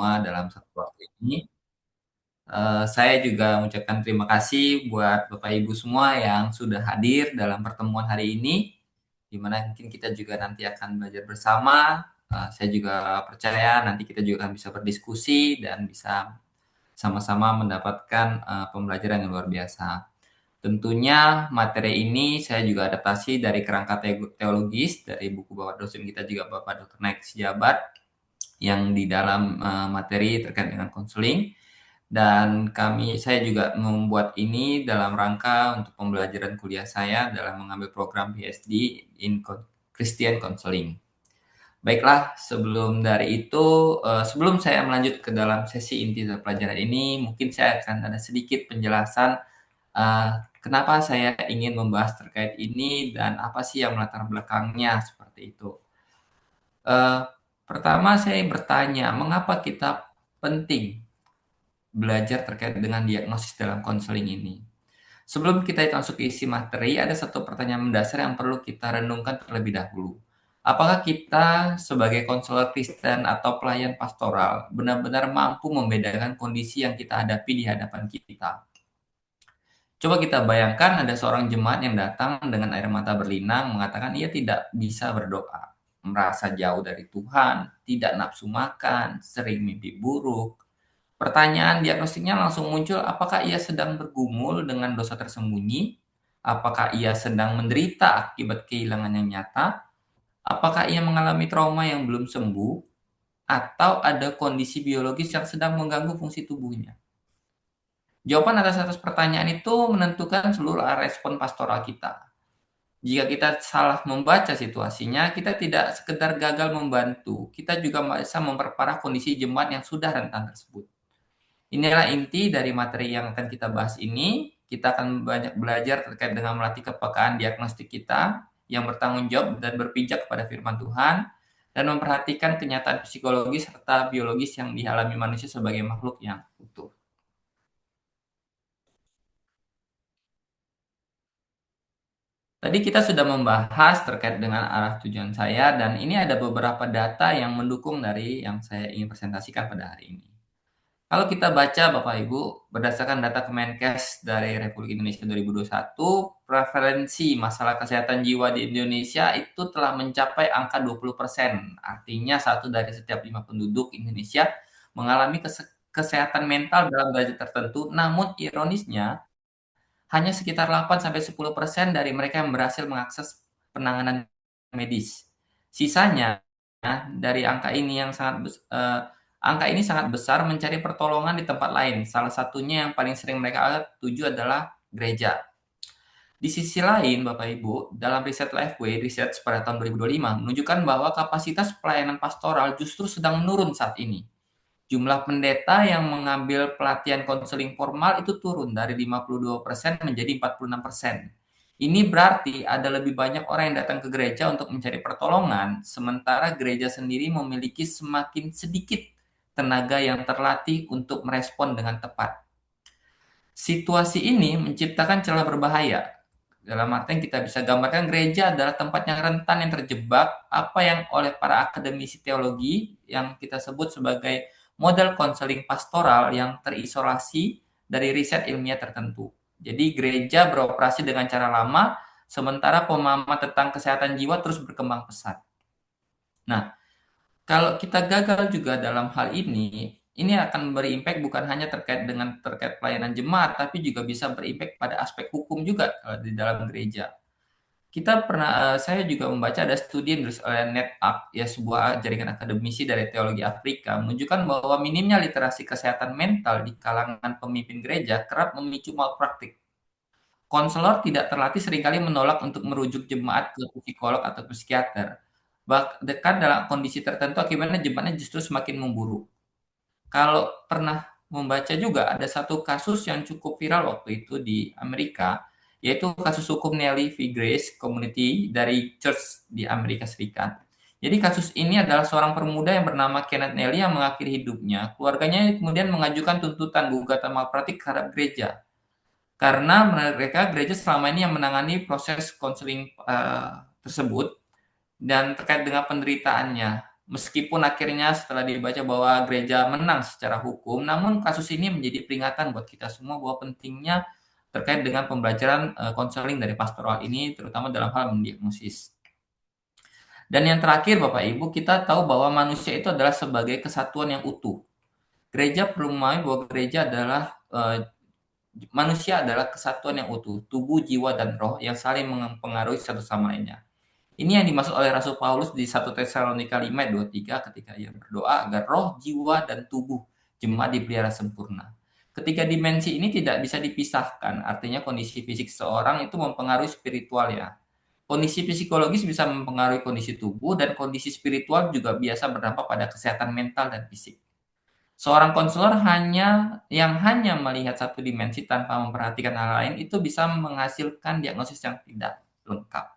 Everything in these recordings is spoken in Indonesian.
semua dalam satu waktu ini. Saya juga mengucapkan terima kasih buat Bapak Ibu semua yang sudah hadir dalam pertemuan hari ini, di mana mungkin kita juga nanti akan belajar bersama. Saya juga percaya nanti kita juga akan bisa berdiskusi dan bisa sama-sama mendapatkan pembelajaran yang luar biasa. Tentunya materi ini saya juga adaptasi dari kerangka teologis dari buku Bapak dosen kita juga Bapak Dr. Naik Sijabat yang di dalam materi terkait dengan konseling, dan saya juga membuat ini dalam rangka untuk pembelajaran kuliah saya dalam mengambil program PhD in Christian Counseling. Baiklah, sebelum saya melanjut ke dalam sesi inti dari pelajaran ini, mungkin saya akan ada sedikit penjelasan kenapa saya ingin membahas terkait ini dan apa sih yang melatar belakangnya seperti itu. Eh, Pertama saya bertanya, mengapa kita penting belajar terkait dengan diagnosis dalam konseling ini? Sebelum kita masuk ke isi materi, ada satu pertanyaan mendasar yang perlu kita renungkan terlebih dahulu. Apakah kita sebagai konselor Kristen atau pelayan pastoral benar-benar mampu membedakan kondisi yang kita hadapi di hadapan kita? Coba kita bayangkan ada seorang jemaat yang datang dengan air mata berlinang mengatakan ia tidak bisa berdoa, merasa jauh dari Tuhan, tidak nafsu makan, sering mimpi buruk. Pertanyaan diagnostiknya langsung muncul, apakah ia sedang bergumul dengan dosa tersembunyi? Apakah ia sedang menderita akibat kehilangan yang nyata? Apakah ia mengalami trauma yang belum sembuh? Atau ada kondisi biologis yang sedang mengganggu fungsi tubuhnya? Jawaban atas pertanyaan itu menentukan seluruh respon pastoral kita. Jika kita salah membaca situasinya, kita tidak sekedar gagal membantu, kita juga bisa memperparah kondisi jemaat yang sudah rentan tersebut. Inilah inti dari materi yang akan kita bahas ini. Kita akan banyak belajar terkait dengan melatih kepekaan diagnostik kita yang bertanggung jawab dan berpijak kepada firman Tuhan, dan memperhatikan kenyataan psikologis serta biologis yang dialami manusia sebagai makhluk yang utuh. Tadi kita sudah membahas terkait dengan arah tujuan saya, dan ini ada beberapa data yang mendukung dari yang saya ingin presentasikan pada hari ini. Kalau kita baca Bapak Ibu, berdasarkan data Kemenkes dari Republik Indonesia 2021, prevalensi masalah kesehatan jiwa di Indonesia itu telah mencapai angka 20%. Artinya satu dari setiap 5 penduduk Indonesia mengalami kesehatan mental dalam derajat tertentu, namun ironisnya hanya sekitar 8-10% dari mereka yang berhasil mengakses penanganan medis. Sisanya dari angka ini sangat besar mencari pertolongan di tempat lain. Salah satunya yang paling sering mereka tuju adalah gereja. Di sisi lain, Bapak Ibu, dalam riset Lifeway, riset pada tahun 2025 menunjukkan bahwa kapasitas pelayanan pastoral justru sedang menurun saat ini. Jumlah pendeta yang mengambil pelatihan konseling formal itu turun dari 52% menjadi 46%. Ini berarti ada lebih banyak orang yang datang ke gereja untuk mencari pertolongan, sementara gereja sendiri memiliki semakin sedikit tenaga yang terlatih untuk merespon dengan tepat. Situasi ini menciptakan celah berbahaya. Dalam arti yang kita bisa gambarkan, gereja adalah tempat yang rentan yang terjebak apa yang oleh para akademisi teologi yang kita sebut sebagai model konseling pastoral yang terisolasi dari riset ilmiah tertentu. Jadi gereja beroperasi dengan cara lama, sementara pemahaman tentang kesehatan jiwa terus berkembang pesat. Nah, kalau kita gagal juga dalam hal ini akan berimpact bukan hanya terkait pelayanan jemaat, tapi juga bisa berimpact pada aspek hukum juga di dalam gereja. Saya juga membaca ada studi yang ditulis oleh NetApp, ya sebuah jaringan akademisi dari teologi Afrika, menunjukkan bahwa minimnya literasi kesehatan mental di kalangan pemimpin gereja kerap memicu malpraktik. Konselor tidak terlatih seringkali menolak untuk merujuk jemaat ke psikolog atau psikiater. Bahkan dalam kondisi tertentu akibatnya jemaatnya justru semakin memburuk. Kalau pernah membaca juga ada satu kasus yang cukup viral waktu itu di Amerika, yaitu kasus hukum Nellie v. Grace Community dari Church di Amerika Serikat. Jadi kasus ini adalah seorang pemuda yang bernama Kenneth Nellie yang mengakhiri hidupnya. Keluarganya kemudian mengajukan tuntutan gugatan malpraktik terhadap gereja. Karena mereka gereja selama ini yang menangani proses konseling tersebut dan terkait dengan penderitaannya. Meskipun akhirnya setelah dibaca bahwa gereja menang secara hukum, namun kasus ini menjadi peringatan buat kita semua bahwa pentingnya terkait dengan pembelajaran konseling dari pastoral ini, terutama dalam hal mendiagnosis. Dan yang terakhir, Bapak Ibu, kita tahu bahwa manusia itu adalah sebagai kesatuan yang utuh. Gereja perlu memahami bahwa gereja adalah manusia adalah kesatuan yang utuh, tubuh, jiwa, dan roh yang saling mempengaruhi satu sama lainnya. Ini yang dimaksud oleh Rasul Paulus di 1 Tesalonika 5 ayat 23 ketika ia berdoa agar roh, jiwa, dan tubuh jemaat dipelihara sempurna. Ketiga dimensi ini tidak bisa dipisahkan, artinya kondisi fisik seorang itu mempengaruhi spiritual ya. Kondisi psikologis bisa mempengaruhi kondisi tubuh dan kondisi spiritual juga biasa berdampak pada kesehatan mental dan fisik. Seorang konselor yang hanya melihat satu dimensi tanpa memperhatikan hal lain itu bisa menghasilkan diagnosis yang tidak lengkap.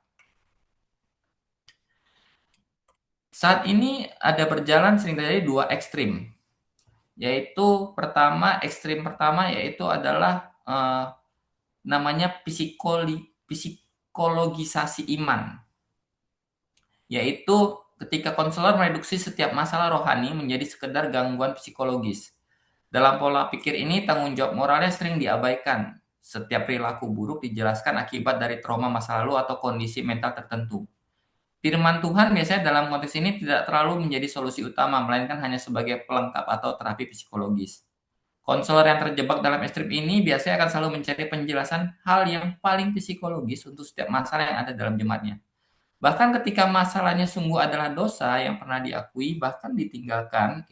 Saat ini ada berjalan sering terjadi dua ekstrim, yaitu ekstrim pertama yaitu adalah namanya psikologisasi iman, yaitu ketika konselor mereduksi setiap masalah rohani menjadi sekedar gangguan psikologis. Dalam pola pikir ini, tanggung jawab moralnya sering diabaikan. Setiap perilaku buruk dijelaskan akibat dari trauma masa lalu atau kondisi mental tertentu. Firman Tuhan biasanya dalam konteks ini tidak terlalu menjadi solusi utama, melainkan hanya sebagai pelengkap atau terapi psikologis. Konselor yang terjebak dalam ekstrim ini biasanya akan selalu mencari penjelasan hal yang paling psikologis untuk setiap masalah yang ada dalam jemaatnya. Bahkan ketika masalahnya sungguh adalah dosa yang pernah diakui, bahkan ditinggalkan,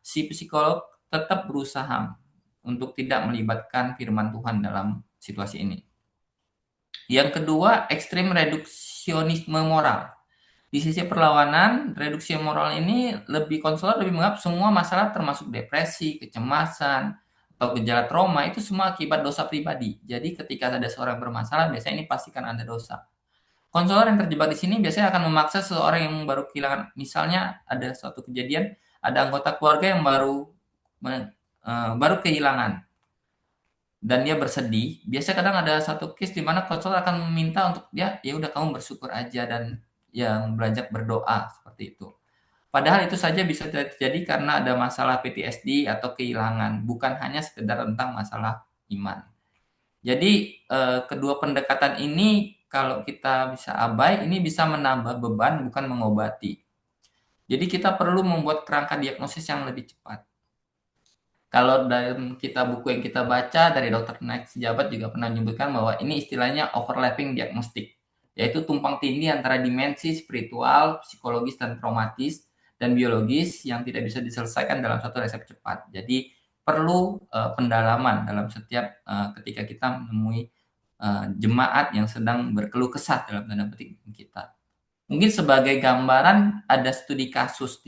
si psikolog tetap berusaha untuk tidak melibatkan firman Tuhan dalam situasi ini. Yang kedua, ekstrim reduksionisme moral. Di sisi perlawanan, reduksi moral ini konselor lebih menganggap semua masalah termasuk depresi, kecemasan, atau gejala trauma itu semua akibat dosa pribadi. Jadi ketika ada seorang bermasalah, biasanya ini pastikan ada dosa. Konselor yang terjebak di sini biasanya akan memaksa seseorang yang baru kehilangan, misalnya ada suatu kejadian, ada anggota keluarga yang baru kehilangan dan dia bersedih. Biasanya kadang ada satu case di mana konselor akan meminta untuk dia, ya udah kamu bersyukur aja dan yang belajar berdoa seperti itu. Padahal itu saja bisa terjadi karena ada masalah PTSD atau kehilangan, bukan hanya sekedar tentang masalah iman. Jadi kedua pendekatan ini kalau kita bisa abai, ini bisa menambah beban bukan mengobati. Jadi kita perlu membuat kerangka diagnosis yang lebih cepat. Kalau dalam buku yang kita baca dari Dr. Naik Sejabat juga pernah menyebutkan bahwa ini istilahnya overlapping diagnostik, yaitu tumpang tindih antara dimensi spiritual, psikologis, dan traumatis, dan biologis yang tidak bisa diselesaikan dalam satu resep cepat. Jadi perlu pendalaman dalam setiap ketika kita menemui jemaat yang sedang berkeluh kesah dalam tanda petik kita. Mungkin sebagai gambaran ada studi kasus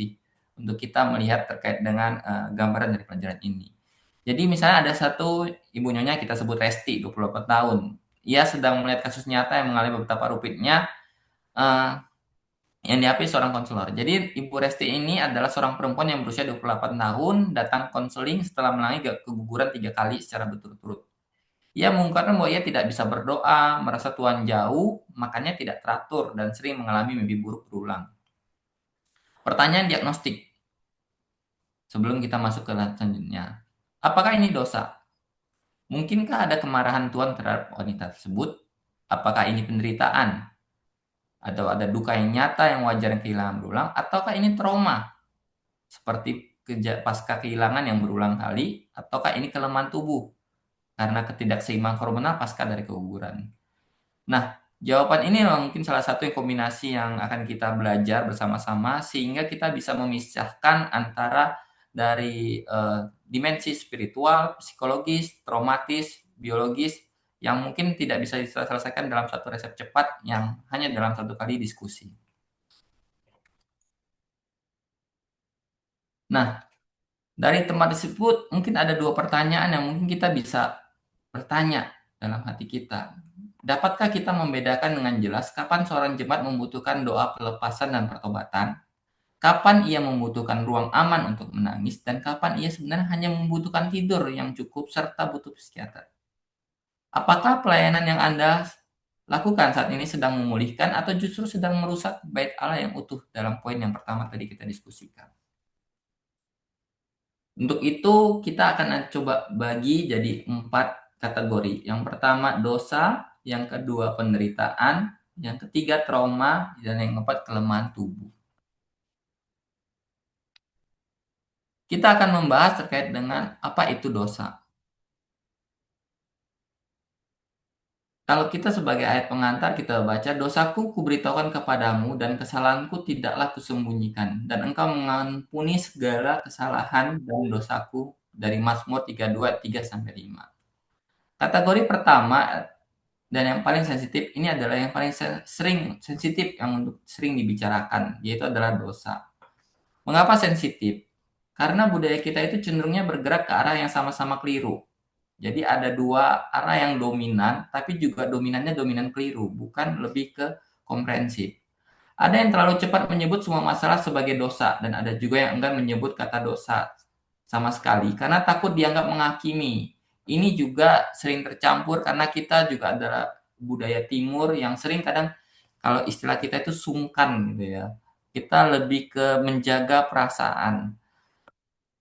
untuk kita melihat terkait dengan gambaran dari pelajaran ini. Jadi misalnya ada satu ibu nyonya kita sebut Resti, 28 tahun. Ia sedang melihat kasus nyata yang mengalami betapa rumitnya yang dihadapi seorang konselor. Jadi Ibu Resti ini adalah seorang perempuan yang berusia 28 tahun, datang konseling setelah mengalami keguguran 3 kali secara berturut-turut. Ia mengungkapkan bahwa ia tidak bisa berdoa, merasa Tuhan jauh, makanya tidak teratur, dan sering mengalami mimpi buruk berulang. Pertanyaan diagnostik sebelum kita masuk ke selanjutnya. Apakah ini dosa? Mungkinkah ada kemarahan Tuhan terhadap wanita tersebut? Apakah ini penderitaan? Atau ada duka yang nyata yang wajar yang kehilangan berulang? Ataukah ini trauma? Seperti pasca kehilangan yang berulang kali? Ataukah ini kelemahan tubuh? Karena ketidakseimbangan hormonal pasca dari keguguran. Nah, jawaban ini mungkin salah satu kombinasi yang akan kita belajar bersama-sama sehingga kita bisa memisahkan antara dari dimensi spiritual, psikologis, traumatis, biologis yang mungkin tidak bisa diselesaikan dalam satu resep cepat yang hanya dalam satu kali diskusi. Nah, dari tempat tersebut mungkin ada dua pertanyaan yang mungkin kita bisa bertanya dalam hati kita. Dapatkah kita membedakan dengan jelas kapan seorang jemaat membutuhkan doa pelepasan dan pertobatan, kapan ia membutuhkan ruang aman untuk menangis, dan kapan ia sebenarnya hanya membutuhkan tidur yang cukup serta butuh psikiater? Apakah pelayanan yang Anda lakukan saat ini sedang memulihkan atau justru sedang merusak bait Allah yang utuh dalam poin yang pertama tadi kita diskusikan. Untuk itu kita akan coba bagi jadi 4 kategori. Yang pertama dosa, yang kedua penderitaan, yang ketiga trauma, dan yang keempat kelemahan tubuh. Kita akan membahas terkait dengan apa itu dosa. Kalau kita sebagai ayat pengantar kita baca, dosaku kuberitahukan kepadamu dan kesalahanku tidaklah kusembunyikan. Dan engkau mengampuni segala kesalahan dan dosaku dari Mazmur 32, 3-5. Kategori pertama dan yang paling sensitif ini adalah yang paling sering sensitif yang untuk sering dibicarakan, yaitu adalah dosa. Mengapa sensitif? Karena budaya kita itu cenderungnya bergerak ke arah yang sama-sama keliru. Jadi ada dua arah yang dominan, tapi juga dominannya dominan keliru, bukan lebih ke komprehensif. Ada yang terlalu cepat menyebut semua masalah sebagai dosa, dan ada juga yang enggan menyebut kata dosa sama sekali, karena takut dianggap menghakimi. Ini juga sering tercampur karena kita juga adalah budaya timur yang sering kadang kalau istilah kita itu sungkan gitu ya. Kita lebih ke menjaga perasaan.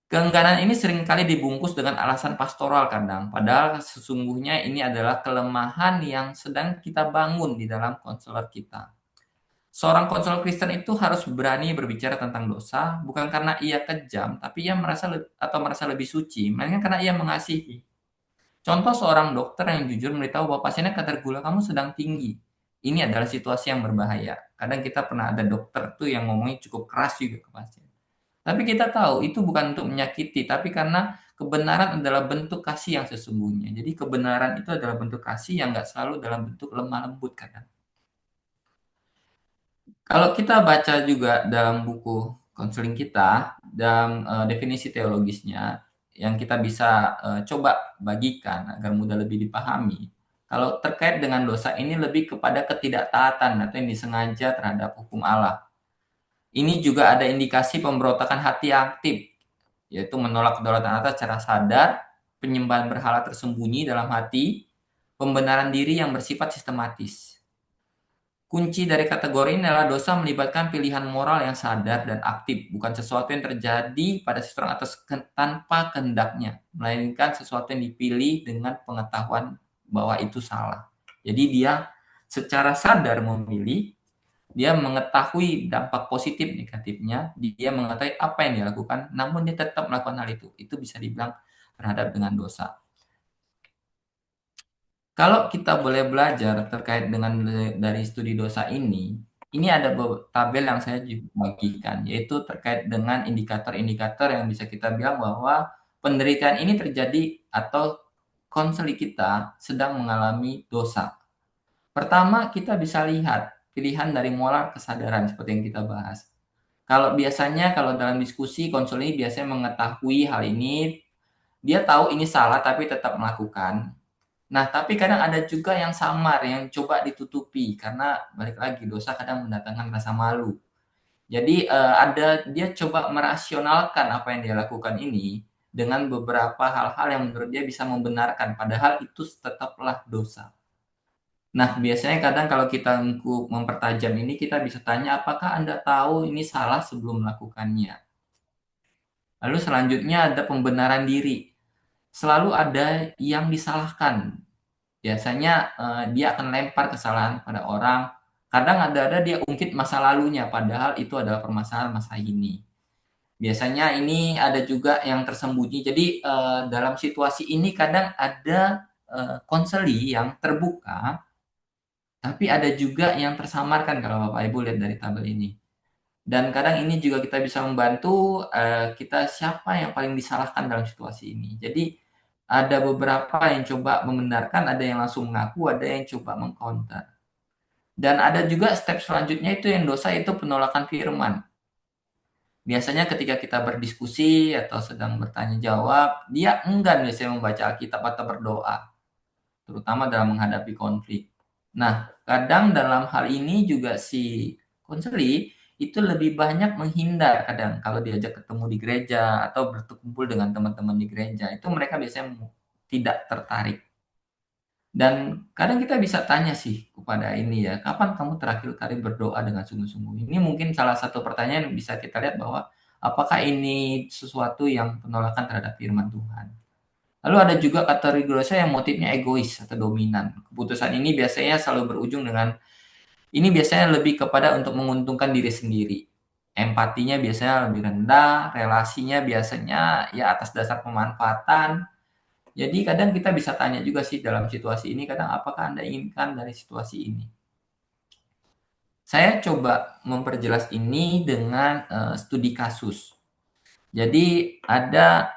Keengganan ini seringkali dibungkus dengan alasan pastoral kadang, padahal sesungguhnya ini adalah kelemahan yang sedang kita bangun di dalam konselor kita. Seorang konselor Kristen itu harus berani berbicara tentang dosa, bukan karena ia kejam, tapi ia merasa lebih suci, melainkan karena ia mengasihi. Contoh seorang dokter yang jujur memberitahu bahwa pasiennya kadar gula kamu sedang tinggi. Ini adalah situasi yang berbahaya. Kadang kita pernah ada dokter tuh yang ngomongnya cukup keras juga ke pasien. Tapi kita tahu itu bukan untuk menyakiti, tapi karena kebenaran adalah bentuk kasih yang sesungguhnya. Jadi kebenaran itu adalah bentuk kasih yang nggak selalu dalam bentuk lemah lembut kadang. Kalau kita baca juga dalam buku konseling kita, dalam definisi teologisnya, yang kita bisa coba bagikan agar mudah lebih dipahami. Kalau terkait dengan dosa ini lebih kepada ketidaktaatan atau yang disengaja terhadap hukum Allah. Ini juga ada indikasi pemberontakan hati aktif, yaitu menolak kedaulatan atas secara sadar, penyembahan berhala tersembunyi dalam hati, pembenaran diri yang bersifat sistematis. Kunci dari kategori ini adalah dosa melibatkan pilihan moral yang sadar dan aktif, bukan sesuatu yang terjadi pada seseorang atas tanpa kehendaknya, melainkan sesuatu yang dipilih dengan pengetahuan bahwa itu salah. Jadi dia secara sadar memilih, dia mengetahui dampak positif negatifnya, dia mengetahui apa yang dia lakukan, namun dia tetap melakukan hal itu. Itu bisa dibilang terhadap dengan dosa. Kalau kita boleh belajar terkait dengan dari studi dosa ini ada tabel yang saya juga bagikan, yaitu terkait dengan indikator-indikator yang bisa kita bilang bahwa penderitaan ini terjadi atau konseli kita sedang mengalami dosa. Pertama, kita bisa lihat pilihan dari molar kesadaran seperti yang kita bahas. Kalau biasanya kalau dalam diskusi konseling biasanya mengetahui hal ini, dia tahu ini salah tapi tetap melakukan. Nah, tapi kadang ada juga yang samar, yang coba ditutupi karena balik lagi dosa kadang mendatangkan rasa malu. Jadi ada dia coba merasionalkan apa yang dia lakukan ini dengan beberapa hal-hal yang menurut dia bisa membenarkan, padahal itu tetaplah dosa. Nah, biasanya kadang kalau kita untuk mempertajam ini, kita bisa tanya, apakah Anda tahu ini salah sebelum melakukannya? Lalu selanjutnya ada pembenaran diri. Selalu ada yang disalahkan. Biasanya dia akan lempar kesalahan pada orang. Kadang ada dia ungkit masa lalunya, padahal itu adalah permasalahan masa ini. Biasanya ini ada juga yang tersembunyi. Jadi dalam situasi ini kadang ada konseli yang terbuka, tapi ada juga yang tersamarkan kalau Bapak Ibu lihat dari tabel ini. Dan kadang ini juga kita bisa membantu kita siapa yang paling disalahkan dalam situasi ini. Jadi ada beberapa yang coba membenarkan, ada yang langsung mengaku, ada yang coba mengcounter. Dan ada juga step selanjutnya itu yang dosa itu penolakan firman. Biasanya ketika kita berdiskusi atau sedang bertanya jawab, dia enggan biasanya membaca Alkitab atau berdoa, terutama dalam menghadapi konflik. Nah, kadang dalam hal ini juga si konseli itu lebih banyak menghindar kadang kalau diajak ketemu di gereja atau berkumpul dengan teman-teman di gereja, itu mereka biasanya tidak tertarik. Dan kadang kita bisa tanya sih kepada ini ya, "Kapan kamu terakhir kali berdoa dengan sungguh-sungguh?" Ini mungkin salah satu pertanyaan yang bisa kita lihat bahwa apakah ini sesuatu yang penolakan terhadap firman Tuhan. Lalu ada juga kategori dosa yang motifnya egois atau dominan. Keputusan ini biasanya selalu berujung dengan ini biasanya lebih kepada untuk menguntungkan diri sendiri. Empatinya biasanya lebih rendah, relasinya biasanya ya atas dasar pemanfaatan. Jadi kadang kita bisa tanya juga sih dalam situasi ini, kadang apakah Anda inginkan dari situasi ini? Saya coba memperjelas ini dengan studi kasus. Jadi ada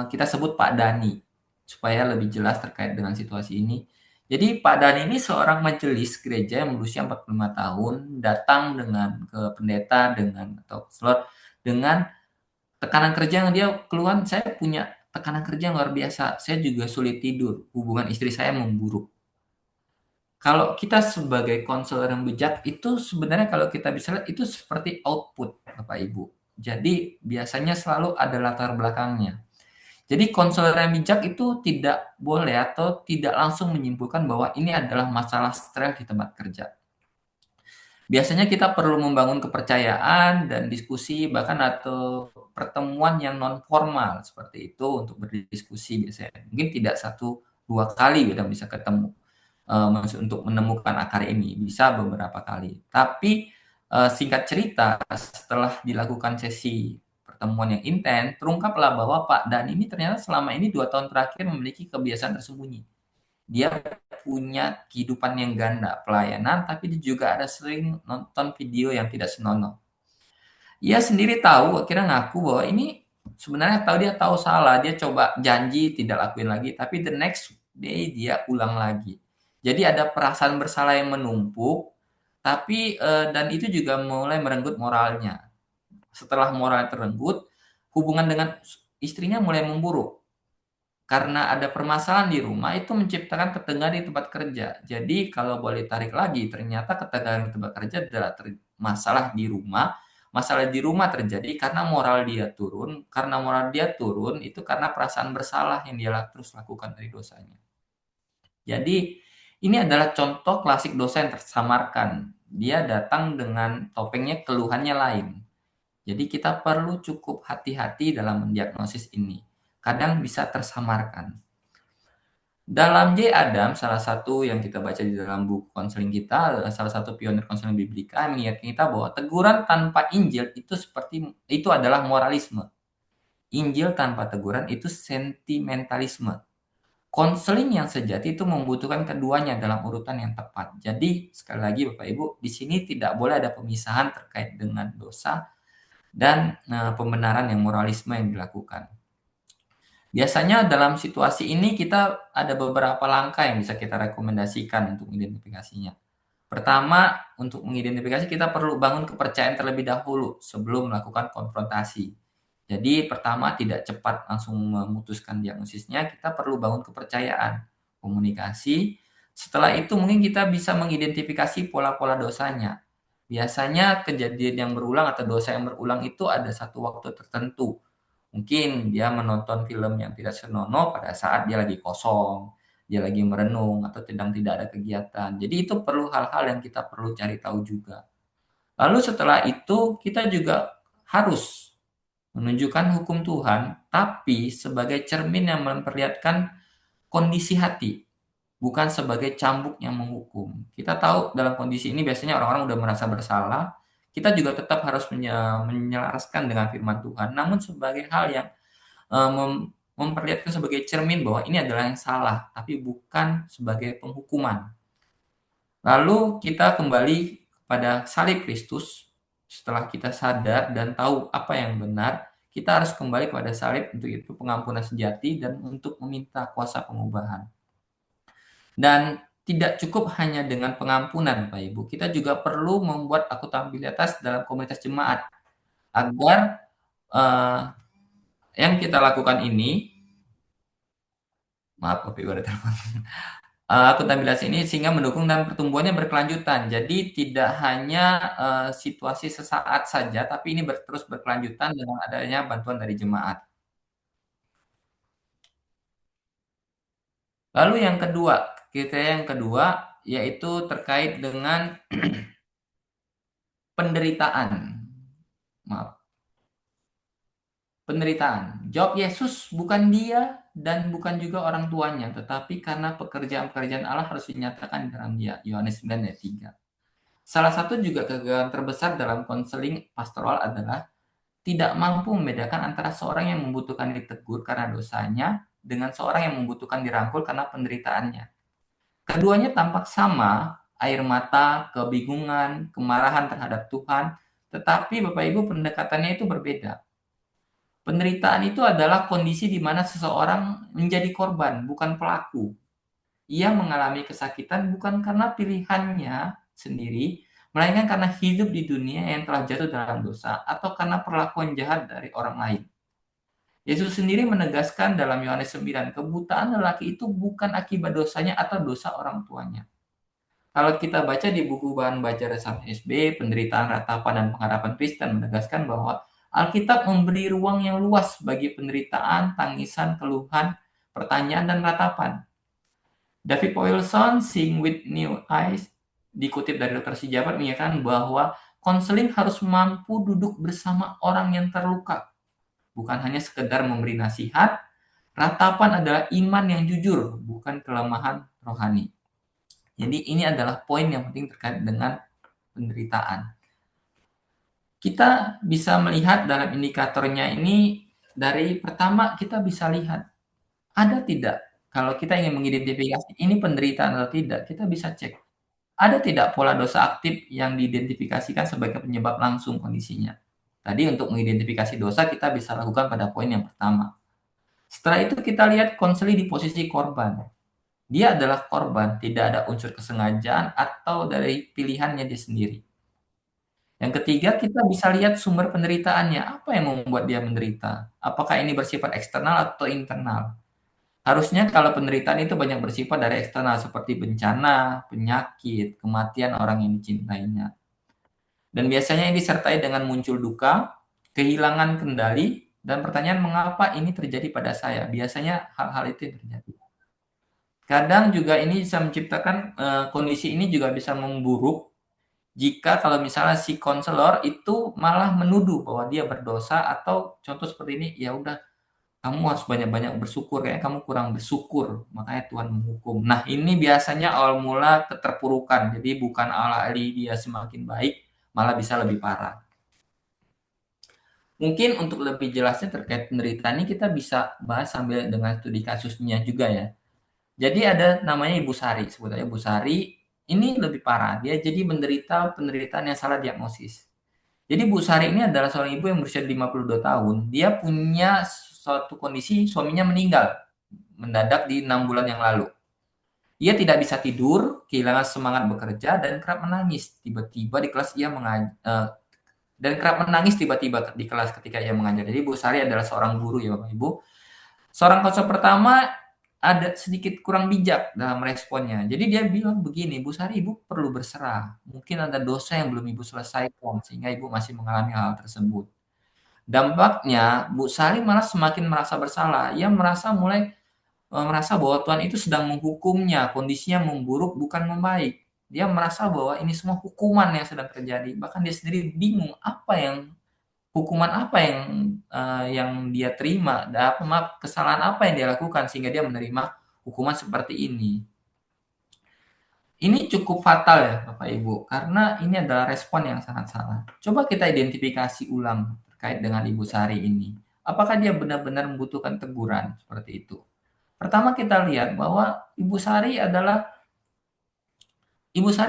kita sebut Pak Dani supaya lebih jelas terkait dengan situasi ini. Jadi Pak Dani ini seorang majelis gereja yang berusia 45 tahun datang dengan ke pendeta dengan atau slot dengan tekanan kerja yang dia keluhan, "Saya punya tekanan kerja yang luar biasa, saya juga sulit tidur, hubungan istri saya memburuk." Kalau kita sebagai konselor yang bijak itu sebenarnya kalau kita bisa lihat itu seperti output Bapak Ibu. Jadi biasanya selalu ada latar belakangnya. Jadi konselor yang bijak itu tidak boleh atau tidak langsung menyimpulkan bahwa ini adalah masalah stres di tempat kerja. Biasanya kita perlu membangun kepercayaan dan diskusi bahkan atau pertemuan yang non formal seperti itu untuk berdiskusi biasanya. Mungkin tidak satu 2 kali kita bisa ketemu, maksud untuk menemukan akar ini, bisa beberapa kali. Tapi, singkat cerita setelah dilakukan sesi pertemuan yang intens, terungkaplah bahwa Pak Dan ini ternyata selama ini 2 tahun terakhir memiliki kebiasaan tersembunyi. Dia punya kehidupan yang ganda, pelayanan, tapi dia juga ada sering nonton video yang tidak senonoh. Ia sendiri tahu, akhirnya ngaku bahwa ini sebenarnya dia tahu salah, dia coba janji tidak lakuin lagi, tapi the next day dia ulang lagi. Jadi ada perasaan bersalah yang menumpuk, tapi dan itu juga mulai merenggut moralnya. Setelah moral terenggut, hubungan dengan istrinya mulai memburuk. Karena ada permasalahan di rumah itu menciptakan ketegangan di tempat kerja. Jadi kalau boleh tarik lagi, ternyata ketegangan di tempat kerja adalah masalah di rumah. Masalah di rumah terjadi karena moral dia turun. Karena moral dia turun itu karena perasaan bersalah yang dia terus lakukan dari dosanya. Jadi ini adalah contoh klasik dosa yang tersamarkan. Dia datang dengan topengnya keluhannya lain. Jadi kita perlu cukup hati-hati dalam mendiagnosis ini. Kadang bisa tersamarkan. Dalam J. Adam, salah satu yang kita baca di dalam buku konseling kita, adalah salah satu pionir konseling biblika mengingatkan kita bahwa teguran tanpa Injil itu adalah moralisme. Injil tanpa teguran itu sentimentalisme. Konseling yang sejati itu membutuhkan keduanya dalam urutan yang tepat. Jadi, sekali lagi Bapak Ibu, di sini tidak boleh ada pemisahan terkait dengan dosa dan pembenaran yang moralisme yang dilakukan. Biasanya dalam situasi ini kita ada beberapa langkah yang bisa kita rekomendasikan untuk mengidentifikasinya. Pertama, untuk mengidentifikasi kita perlu bangun kepercayaan terlebih dahulu sebelum melakukan konfrontasi. Jadi pertama tidak cepat langsung memutuskan diagnosisnya, kita perlu bangun kepercayaan, komunikasi. Setelah itu mungkin kita bisa mengidentifikasi pola-pola dosanya. Biasanya kejadian yang berulang atau dosa yang berulang itu ada satu waktu tertentu. Mungkin dia menonton film yang tidak senonoh pada saat dia lagi kosong, dia lagi merenung atau sedang tidak ada kegiatan. Jadi itu perlu hal-hal yang kita perlu cari tahu juga. Lalu setelah itu kita juga harus menunjukkan hukum Tuhan, tapi sebagai cermin yang memperlihatkan kondisi hati, bukan sebagai cambuk yang menghukum. Kita tahu dalam kondisi ini biasanya orang-orang udah merasa bersalah, kita juga tetap harus menyelaraskan dengan firman Tuhan, namun sebagai hal yang memperlihatkan sebagai cermin bahwa ini adalah yang salah, tapi bukan sebagai penghukuman. Lalu kita kembali pada salib Kristus. Setelah kita sadar dan tahu apa yang benar, kita harus kembali kepada salib untuk itu pengampunan sejati dan untuk meminta kuasa pengubahan. Dan tidak cukup hanya dengan pengampunan, Bapak Ibu. Kita juga perlu membuat akuntabilitas dalam komunitas jemaat agar yang kita lakukan ini, maaf Bapak Ibu ada telepon. Akuntabilitas ini sehingga mendukung dan pertumbuhannya berkelanjutan. Jadi tidak hanya situasi sesaat saja, tapi ini terus berkelanjutan dengan adanya bantuan dari jemaat. Lalu yang kedua, kriteria yang kedua yaitu terkait dengan penderitaan. Maaf, penderitaan. Jawab Yesus, bukan dia dan bukan juga orang tuanya, tetapi karena pekerjaan-pekerjaan Allah harus dinyatakan di dalam dia. Yohanes 9 ayat 3. Salah satu juga kegagalan terbesar dalam konseling pastoral adalah tidak mampu membedakan antara seorang yang membutuhkan ditegur karena dosanya dengan seorang yang membutuhkan dirangkul karena penderitaannya. Keduanya tampak sama, air mata, kebingungan, kemarahan terhadap Tuhan, tetapi Bapak Ibu pendekatannya itu berbeda. Penderitaan itu adalah kondisi di mana seseorang menjadi korban, bukan pelaku. Ia mengalami kesakitan bukan karena pilihannya sendiri, melainkan karena hidup di dunia yang telah jatuh dalam dosa atau karena perlakuan jahat dari orang lain. Yesus sendiri menegaskan dalam Yohanes 9, kebutaan lelaki itu bukan akibat dosanya atau dosa orang tuanya. Kalau kita baca di buku bahan baca Resam SB, Penderitaan, Ratapan, dan Pengharapan Kristen menegaskan bahwa Alkitab memberi ruang yang luas bagi penderitaan, tangisan, keluhan, pertanyaan, dan ratapan. David Wilson, Seeing with New Eyes, dikutip dari Dr. Sijabat, menyatakan bahwa konseling harus mampu duduk bersama orang yang terluka. Bukan hanya sekedar memberi nasihat, ratapan adalah iman yang jujur, bukan kelemahan rohani. Jadi ini adalah poin yang penting terkait dengan penderitaan. Kita bisa melihat dalam indikatornya ini dari pertama kita bisa lihat ada tidak kalau kita ingin mengidentifikasi ini penderitaan atau tidak, kita bisa cek ada tidak pola dosa aktif yang diidentifikasikan sebagai penyebab langsung kondisinya. Tadi untuk mengidentifikasi dosa kita bisa lakukan pada poin yang pertama. Setelah itu kita lihat konseli di posisi korban. Dia adalah korban, tidak ada unsur kesengajaan atau dari pilihannya dia sendiri. Yang ketiga, kita bisa lihat sumber penderitaannya. Apa yang membuat dia menderita? Apakah ini bersifat eksternal atau internal? Harusnya kalau penderitaan itu banyak bersifat dari eksternal seperti bencana, penyakit, kematian orang yang dicintainya. Dan biasanya ini disertai dengan muncul duka, kehilangan kendali, dan pertanyaan mengapa ini terjadi pada saya. Biasanya hal-hal itu yang terjadi. Kadang juga ini bisa menciptakan kondisi ini juga bisa memburuk jika kalau misalnya si konselor itu malah menuduh bahwa dia berdosa atau contoh seperti ini, ya udah kamu harus banyak-banyak bersyukur, kayak kamu kurang bersyukur, makanya Tuhan menghukum. Nah, ini biasanya awal mula keterpurukan. Jadi bukan alih-alih dia semakin baik, malah bisa lebih parah. Mungkin untuk lebih jelasnya terkait penderitaan ini kita bisa bahas sambil dengan studi kasusnya juga ya. Jadi ada namanya Ibu Sari, sebetulnya Ibu Sari ini lebih parah. Dia jadi menderita penderitaan yang salah diagnosis. Jadi Bu Sari ini adalah seorang ibu yang berusia 52 tahun. Dia punya suatu kondisi suaminya meninggal mendadak di 6 bulan yang lalu. Ia tidak bisa tidur, kehilangan semangat bekerja dan kerap menangis. Tiba-tiba di kelas ia dan kerap menangis tiba-tiba di kelas ketika ia mengajar. Jadi Bu Sari adalah seorang guru ya Bapak Ibu. Seorang konselor pertama ada sedikit kurang bijak dalam responnya. Jadi dia bilang begini, Bu Sari, Ibu perlu berserah. Mungkin ada dosa yang belum Ibu selesaikan sehingga Ibu masih mengalami hal tersebut. Dampaknya Bu Sari malah semakin merasa bersalah. Ia merasa bahwa Tuhan itu sedang menghukumnya, kondisinya memburuk bukan membaik. Dia merasa bahwa ini semua hukuman yang sedang terjadi. Bahkan dia sendiri bingung hukuman apa yang dia terima, kesalahan apa yang dia lakukan sehingga dia menerima hukuman seperti ini. Ini cukup fatal ya Bapak Ibu, karena ini adalah respon yang sangat salah. Coba kita identifikasi ulang terkait dengan Ibu Sari ini. Apakah dia benar-benar membutuhkan teguran seperti itu? Pertama kita lihat bahwa Ibu Sari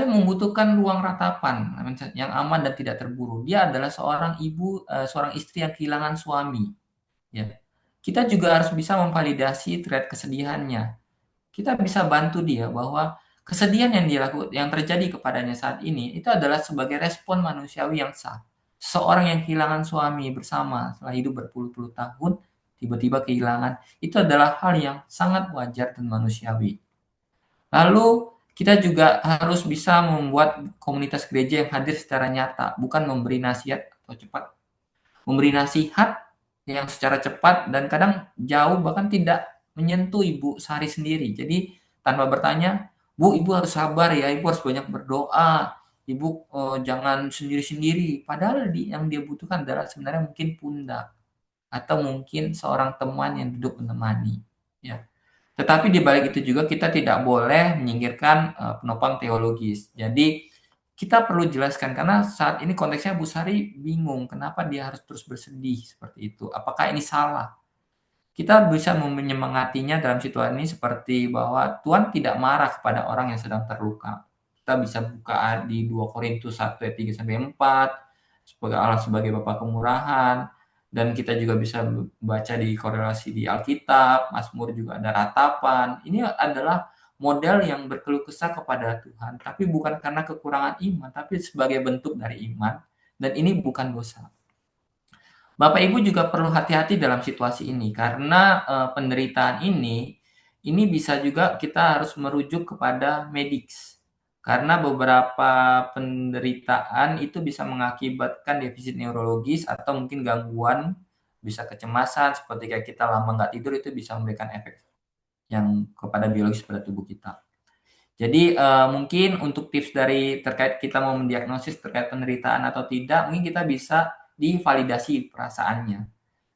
membutuhkan ruang ratapan yang aman dan tidak terburu. Dia adalah seorang istri yang kehilangan suami. Ya. Kita juga harus bisa memvalidasi terkait kesedihannya. Kita bisa bantu dia bahwa kesedihan yang terjadi kepadanya saat ini itu adalah sebagai respon manusiawi yang sah. Seorang yang kehilangan suami bersama setelah hidup berpuluh-puluh tahun, tiba-tiba kehilangan, itu adalah hal yang sangat wajar dan manusiawi. Lalu kita juga harus bisa membuat komunitas gereja yang hadir secara nyata, bukan memberi nasihat atau cepat. Memberi nasihat yang secara cepat dan kadang jauh bahkan tidak menyentuh Ibu Sari sendiri. Jadi tanpa bertanya, "Bu, Ibu harus sabar ya, Ibu harus banyak berdoa, Ibu, jangan sendiri-sendiri." Padahal yang dia butuhkan adalah sebenarnya mungkin pundak atau mungkin seorang teman yang duduk menemani, ya. Tetapi di balik itu juga kita tidak boleh menyingkirkan, penopang teologis. Jadi, kita perlu jelaskan karena saat ini konteksnya Bu Sari bingung kenapa dia harus terus bersedih seperti itu, apakah ini salah? Kita bisa menyemangatinya dalam situasi ini seperti bahwa Tuhan tidak marah kepada orang yang sedang terluka. Kita bisa buka di 2 Korintus 1 ayat 3-4, sebagai Allah sebagai Bapa kemurahan, dan kita juga bisa baca di korelasi di Alkitab, Mazmur juga ada ratapan. Ini adalah model yang berkeluh kesah kepada Tuhan, tapi bukan karena kekurangan iman, tapi sebagai bentuk dari iman, dan ini bukan dosa. Bapak Ibu juga perlu hati-hati dalam situasi ini karena, penderitaan ini bisa juga kita harus merujuk kepada medis. Karena beberapa penderitaan itu bisa mengakibatkan defisit neurologis atau mungkin gangguan, bisa kecemasan seperti kayak kita lama nggak tidur itu bisa memberikan efek yang kepada biologis pada tubuh kita. Jadi, mungkin untuk tips dari terkait kita mau mendiagnosis terkait penderitaan atau tidak, mungkin kita bisa divalidasi perasaannya.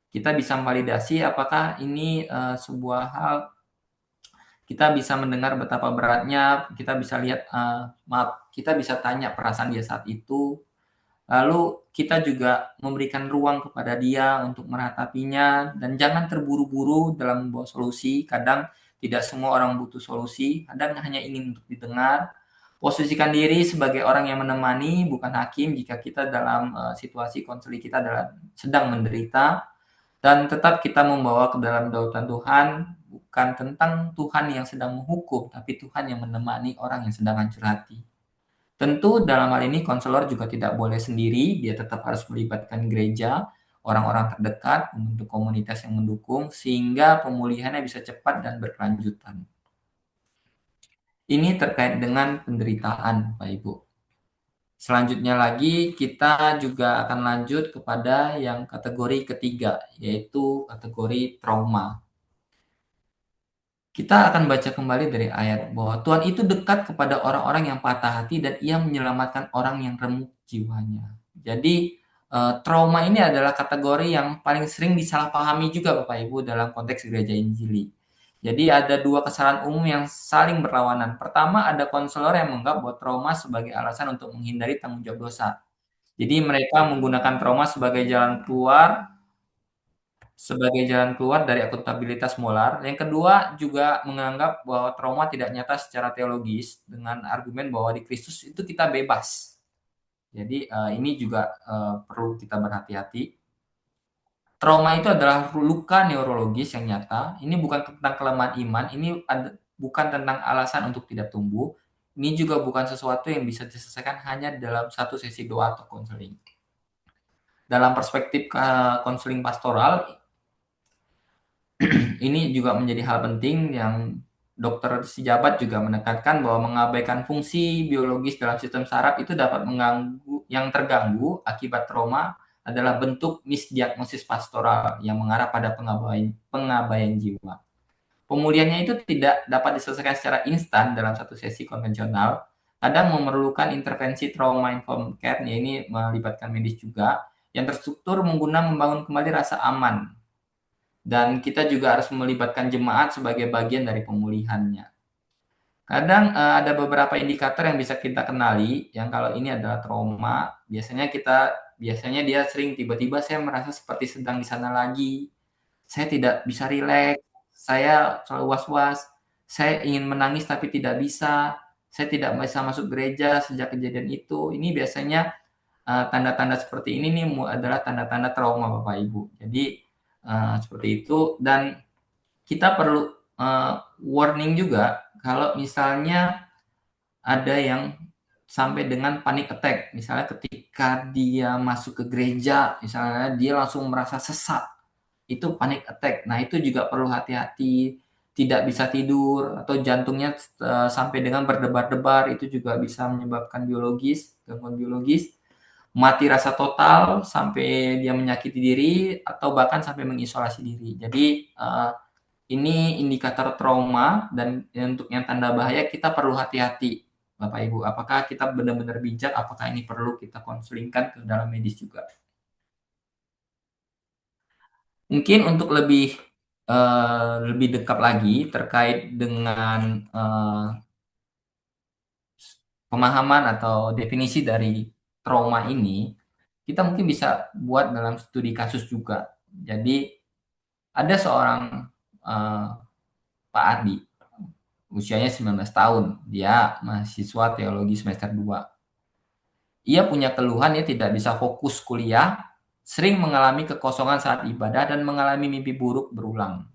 Kita bisa memvalidasi apakah ini, sebuah hal kita bisa mendengar betapa beratnya, kita bisa lihat, kita bisa tanya perasaan dia saat itu, lalu kita juga memberikan ruang kepada dia untuk meratapinya dan jangan terburu-buru dalam membawa solusi. Kadang tidak semua orang butuh solusi, kadang hanya ingin untuk didengar. Posisikan diri sebagai orang yang menemani, bukan hakim jika kita dalam, situasi konseling kita adalah sedang menderita. Dan tetap kita membawa ke dalam dautan Tuhan, bukan tentang Tuhan yang sedang menghukum, tapi Tuhan yang menemani orang yang sedang hancur hati. Tentu dalam hal ini konselor juga tidak boleh sendiri, dia tetap harus melibatkan gereja, orang-orang terdekat, membentuk komunitas yang mendukung, sehingga pemulihannya bisa cepat dan berkelanjutan. Ini terkait dengan penderitaan, Pak Ibu. Selanjutnya lagi, kita juga akan lanjut kepada yang kategori ketiga, yaitu kategori trauma. Kita akan baca kembali dari ayat bahwa Tuhan itu dekat kepada orang-orang yang patah hati dan Ia menyelamatkan orang yang remuk jiwanya. Jadi, trauma ini adalah kategori yang paling sering disalahpahami juga Bapak Ibu dalam konteks gereja Injili. Jadi ada dua kesalahan umum yang saling berlawanan. Pertama, ada konselor yang menganggap bahwa trauma sebagai alasan untuk menghindari tanggung jawab dosa. Jadi mereka menggunakan trauma sebagai jalan keluar dari akuntabilitas moral. Yang kedua juga menganggap bahwa trauma tidak nyata secara teologis dengan argumen bahwa di Kristus itu kita bebas. Jadi, ini juga, perlu kita berhati-hati. Trauma itu adalah luka neurologis yang nyata, ini bukan tentang kelemahan iman, ini bukan tentang alasan untuk tidak tumbuh, ini juga bukan sesuatu yang bisa diselesaikan hanya dalam satu sesi doa atau konseling. Dalam perspektif, konseling pastoral, ini juga menjadi hal penting yang dokter sejabat juga menekankan bahwa mengabaikan fungsi biologis dalam sistem saraf itu dapat mengganggu yang terganggu akibat trauma adalah bentuk misdiagnosis pastoral yang mengarah pada pengabaian jiwa. Pemulihannya itu tidak dapat diselesaikan secara instan dalam satu sesi konvensional, kadang memerlukan intervensi trauma informed care, ya ini melibatkan medis juga, yang terstruktur membangun kembali rasa aman dan kita juga harus melibatkan jemaat sebagai bagian dari pemulihannya. Kadang, ada beberapa indikator yang bisa kita kenali, yang kalau ini adalah trauma, biasanya dia sering tiba-tiba saya merasa seperti sedang di sana lagi, saya tidak bisa rileks, saya selalu was-was, saya ingin menangis tapi tidak bisa, saya tidak bisa masuk gereja sejak kejadian itu. Ini biasanya, tanda-tanda seperti ini nih adalah tanda-tanda trauma Bapak Ibu. Jadi, seperti itu dan kita perlu, warning juga kalau misalnya ada yang sampai dengan panic attack. Misalnya ketika dia masuk ke gereja, misalnya dia langsung merasa sesak, itu panic attack. Nah, itu juga perlu hati-hati, tidak bisa tidur atau jantungnya, sampai dengan berdebar-debar, itu juga bisa menyebabkan gangguan biologis. Mati rasa total sampai dia menyakiti diri atau bahkan sampai mengisolasi diri. Jadi, ini indikator trauma, dan untuk yang tanda bahaya kita perlu hati-hati, Bapak Ibu. Apakah kita benar-benar bijak, apakah ini perlu kita konselingkan ke dalam medis juga. Mungkin untuk lebih dekat lagi terkait dengan pemahaman atau definisi dari trauma ini, kita mungkin bisa buat dalam studi kasus juga. Jadi ada seorang uh, Pak Ardi, usianya 19 tahun, dia mahasiswa teologi semester 2. Ia punya keluhan, ia tidak bisa fokus kuliah, sering mengalami kekosongan saat ibadah, dan mengalami mimpi buruk berulang.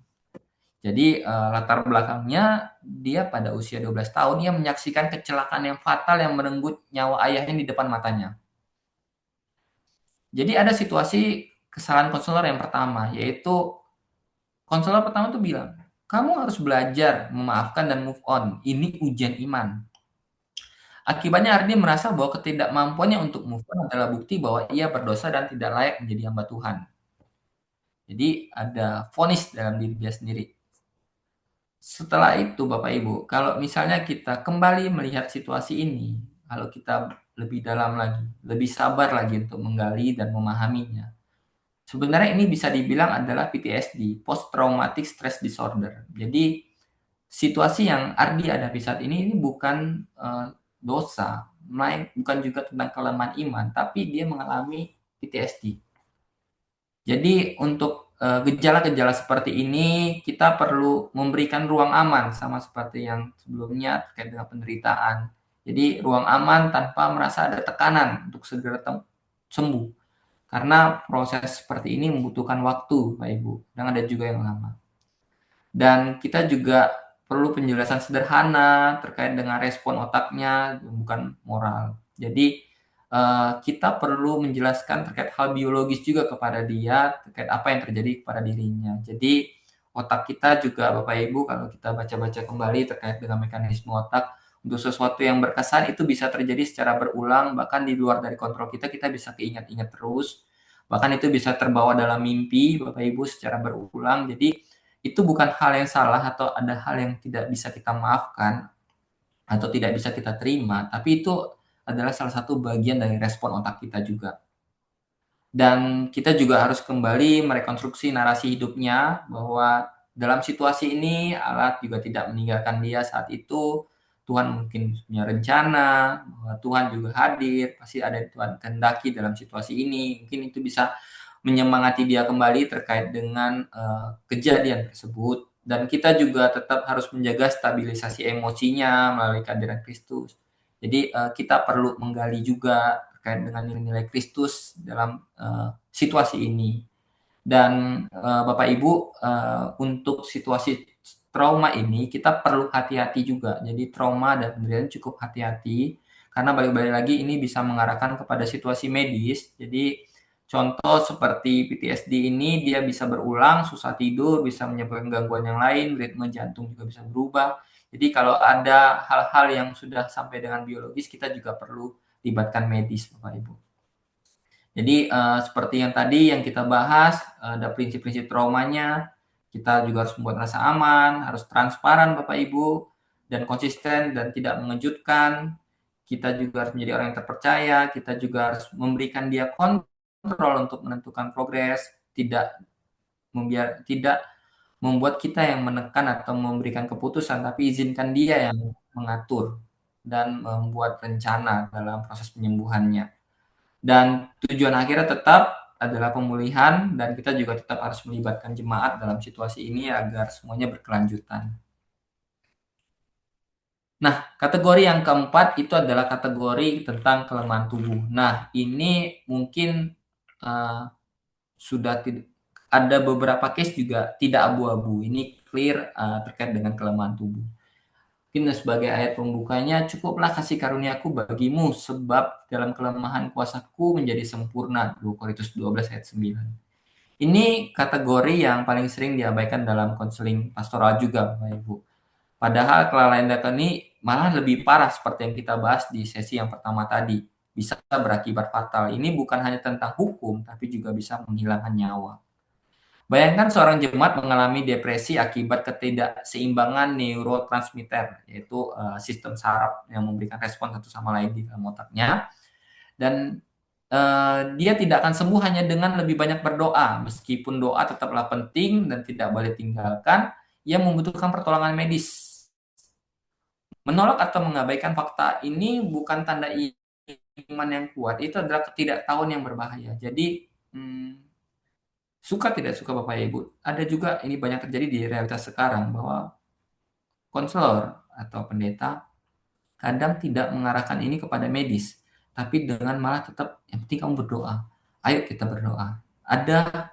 Jadi latar belakangnya, dia pada usia 12 tahun, ia menyaksikan kecelakaan yang fatal yang merenggut nyawa ayahnya di depan matanya. Jadi ada situasi kesalahan konselor yang pertama, yaitu konselor pertama tuh bilang, kamu harus belajar memaafkan dan move on. Ini ujian iman. Akibatnya Ardi merasa bahwa ketidakmampuannya untuk move on adalah bukti bahwa ia berdosa dan tidak layak menjadi hamba Tuhan. Jadi ada vonis dalam diri dia sendiri. Setelah itu Bapak Ibu, kalau misalnya kita kembali melihat situasi ini, kalau kita lebih dalam lagi, lebih sabar lagi untuk menggali dan memahaminya, sebenarnya ini bisa dibilang adalah PTSD, Post Traumatic Stress Disorder. Jadi situasi yang Ardi hadapi saat ini bukan dosa, bukan juga tentang kelemahan iman, tapi dia mengalami PTSD. Jadi untuk gejala-gejala seperti ini kita perlu memberikan ruang aman, sama seperti yang sebelumnya terkait dengan penderitaan. Jadi ruang aman tanpa merasa ada tekanan untuk segera sembuh. Karena proses seperti ini membutuhkan waktu, Pak Ibu, dan ada juga yang lama. Dan kita juga perlu penjelasan sederhana terkait dengan respon otaknya, bukan moral. Jadi kita perlu menjelaskan terkait hal biologis juga kepada dia, terkait apa yang terjadi kepada dirinya. Jadi otak kita juga, Bapak Ibu, kalau kita baca-baca kembali terkait dengan mekanisme otak, untuk sesuatu yang berkesan itu bisa terjadi secara berulang, bahkan di luar dari kontrol kita, kita bisa keingat-ingat terus. Bahkan itu bisa terbawa dalam mimpi, Bapak Ibu, secara berulang. Jadi itu bukan hal yang salah atau ada hal yang tidak bisa kita maafkan atau tidak bisa kita terima, tapi itu adalah salah satu bagian dari respon otak kita juga. Dan kita juga harus kembali merekonstruksi narasi hidupnya, bahwa dalam situasi ini Allah juga tidak meninggalkan dia saat itu. Tuhan mungkin punya rencana, bahwa Tuhan juga hadir, pasti ada yang Tuhan kehendaki dalam situasi ini. Mungkin itu bisa menyemangati dia kembali terkait dengan kejadian tersebut. Dan kita juga tetap harus menjaga stabilisasi emosinya melalui kehadiran Kristus. Jadi kita perlu menggali juga terkait dengan nilai-nilai Kristus dalam situasi ini. Dan Bapak Ibu, untuk situasi trauma ini kita perlu hati-hati juga. Jadi trauma dan penderitaan cukup hati-hati, karena balik-balik lagi ini bisa mengarahkan kepada situasi medis. Jadi contoh seperti PTSD ini dia bisa berulang, susah tidur, bisa menyebabkan gangguan yang lain, ritme jantung juga bisa berubah. Jadi kalau ada hal-hal yang sudah sampai dengan biologis, kita juga perlu libatkan medis, Bapak Ibu. Jadi seperti yang tadi yang kita bahas, ada prinsip-prinsip traumanya, kita juga harus membuat rasa aman, harus transparan Bapak Ibu, dan konsisten dan tidak mengejutkan. Kita juga harus menjadi orang yang terpercaya, kita juga harus memberikan dia kontrol untuk menentukan progres, tidak membuat kita yang menekan atau memberikan keputusan, tapi izinkan dia yang mengatur dan membuat rencana dalam proses penyembuhannya. Dan tujuan akhirnya tetap adalah pemulihan, dan kita juga tetap harus melibatkan jemaat dalam situasi ini agar semuanya berkelanjutan. Nah, kategori yang keempat itu adalah kategori tentang kelemahan tubuh. Nah, ini mungkin sudah ada beberapa case juga tidak abu-abu. Ini clear terkait dengan kelemahan tubuh. Mungkin sebagai ayat pembukanya, cukuplah kasih karuniaku bagimu, sebab dalam kelemahan kuasaku menjadi sempurna. 2 Korintus 12 ayat 9. Ini kategori yang paling sering diabaikan dalam konseling pastoral juga, Bapak Ibu. Padahal kelalaian data ini malah lebih parah seperti yang kita bahas di sesi yang pertama tadi. Bisa berakibat fatal. Ini bukan hanya tentang hukum, tapi juga bisa menghilangkan nyawa. Bayangkan seorang jemaat mengalami depresi akibat ketidakseimbangan neurotransmitter, yaitu sistem saraf yang memberikan respon satu sama lain di dalam otaknya. Dan dia tidak akan sembuh hanya dengan lebih banyak berdoa. Meskipun doa tetaplah penting dan tidak boleh tinggalkan, ia membutuhkan pertolongan medis. Menolak atau mengabaikan fakta ini bukan tanda iman yang kuat, itu adalah ketidaktahuan yang berbahaya. Jadi, suka tidak suka Bapak Ibu, ada juga ini banyak terjadi di realitas sekarang bahwa konselor atau pendeta kadang tidak mengarahkan ini kepada medis, tapi dengan malah tetap, "Yang penting kamu berdoa, ayo kita berdoa." Ada,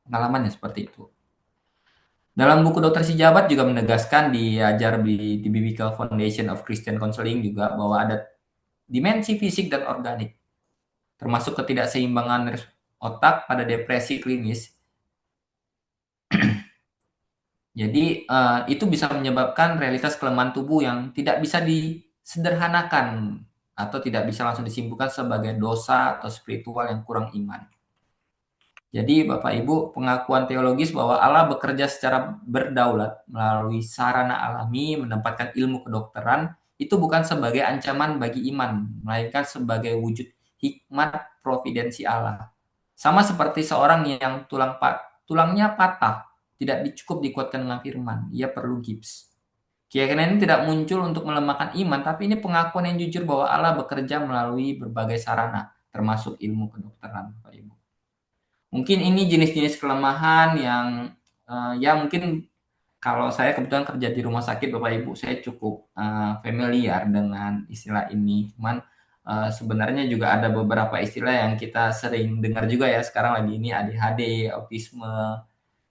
pengalamannya seperti itu. Dalam buku Dokter Si Jabat juga menegaskan diajar di Biblical Foundation of Christian Counseling juga bahwa ada dimensi fisik dan organik, termasuk ketidakseimbangan otak pada depresi klinis. Jadi, itu bisa menyebabkan realitas kelemahan tubuh yang tidak bisa disederhanakan atau tidak bisa langsung disimpulkan sebagai dosa atau spiritual yang kurang iman. Jadi Bapak Ibu, pengakuan teologis bahwa Allah bekerja secara berdaulat melalui sarana alami menempatkan ilmu kedokteran itu bukan sebagai ancaman bagi iman, melainkan sebagai wujud hikmat providensi Allah. Sama seperti seorang yang tulangnya patah, tidak cukup dikuatkan dengan firman, ia perlu gips. Keyakinan ini tidak muncul untuk melemahkan iman, tapi ini pengakuan yang jujur bahwa Allah bekerja melalui berbagai sarana, termasuk ilmu kedokteran, Bapak Ibu. Mungkin ini jenis-jenis kelemahan yang ya mungkin kalau saya kebetulan kerja di rumah sakit Bapak Ibu, saya cukup familiar dengan istilah ini. Cuman sebenarnya juga ada beberapa istilah yang kita sering dengar juga ya sekarang lagi ini ADHD, autisme,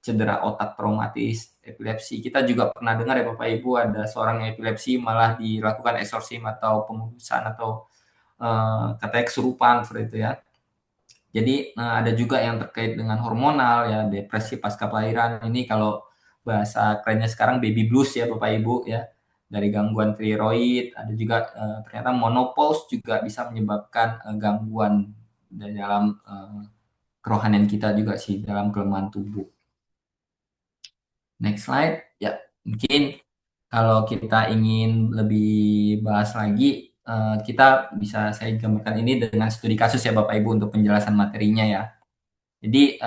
cedera otak traumatis, epilepsi. Kita juga pernah dengar ya Bapak Ibu ada seorang epilepsi malah dilakukan eksorsim atau pengudusan atau katanya kesurupan seperti itu ya. Jadi ada juga yang terkait dengan hormonal ya, depresi pasca kelahiran. Ini kalau bahasa kerennya sekarang baby blues ya Bapak Ibu ya. Dari gangguan tiroid, ada juga ternyata menopause juga bisa menyebabkan gangguan di dalam kerohanian kita juga sih dalam kelemahan tubuh. Next slide. Ya, mungkin kalau kita ingin lebih bahas lagi, kita bisa saya gambarkan ini dengan studi kasus ya Bapak Ibu untuk penjelasan materinya ya. Jadi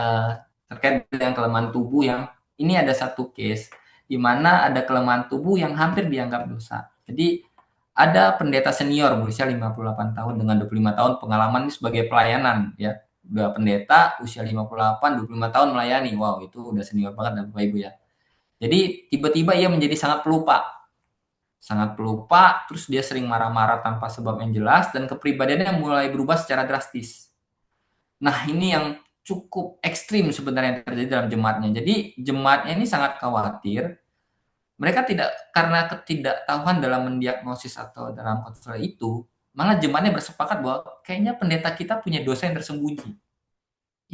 terkait dengan kelemahan tubuh yang ini ada satu case di mana ada kelemahan tubuh yang hampir dianggap dosa. Jadi ada pendeta senior berusia 58 tahun dengan 25 tahun pengalaman sebagai pelayanan ya. Udah pendeta usia 58, 25 tahun melayani. Wow, itu udah senior banget Bapak Ibu ya. Jadi tiba-tiba ia menjadi sangat pelupa. Sangat pelupa, terus dia sering marah-marah tanpa sebab yang jelas dan kepribadiannya mulai berubah secara drastis. Nah, ini yang cukup ekstrim sebenarnya yang terjadi dalam jemaatnya. Jadi jemaatnya ini sangat khawatir. Mereka tidak karena ketidaktahuan dalam mendiagnosis atau dalam konselor itu, malah jemaatnya bersepakat bahwa kayaknya pendeta kita punya dosa yang tersembunyi.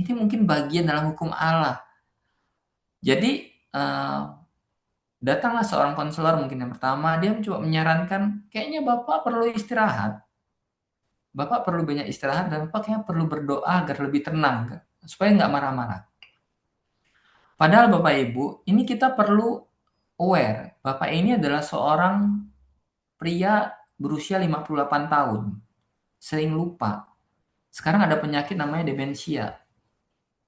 Ini mungkin bagian dalam hukum Allah. Jadi datanglah seorang konselor mungkin yang pertama, dia coba menyarankan, kayaknya Bapak perlu istirahat. Bapak perlu banyak istirahat dan Bapak kayaknya perlu berdoa agar lebih tenang, supaya nggak marah-marah. Padahal Bapak Ibu, ini kita perlu aware, Bapak ini adalah seorang pria berusia 58 tahun, sering lupa. Sekarang ada penyakit namanya demensia.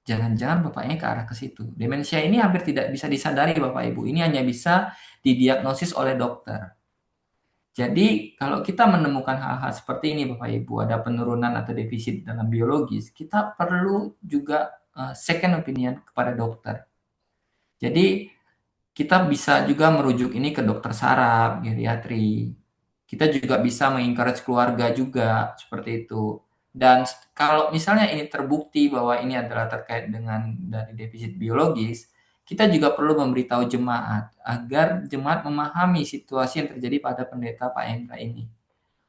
Jangan-jangan Bapaknya ke arah ke situ. Demensia ini hampir tidak bisa disadari Bapak Ibu, ini hanya bisa didiagnosis oleh dokter. Jadi kalau kita menemukan hal-hal seperti ini Bapak Ibu, ada penurunan atau defisit dalam biologis, kita perlu juga second opinion kepada dokter. Jadi kita bisa juga merujuk ini ke dokter saraf, geriatri. Kita juga bisa mengencourage keluarga juga seperti itu. Dan kalau misalnya ini terbukti bahwa ini adalah terkait dengan dari defisit biologis, kita juga perlu memberitahu jemaat agar jemaat memahami situasi yang terjadi pada pendeta Pak Hendra ini.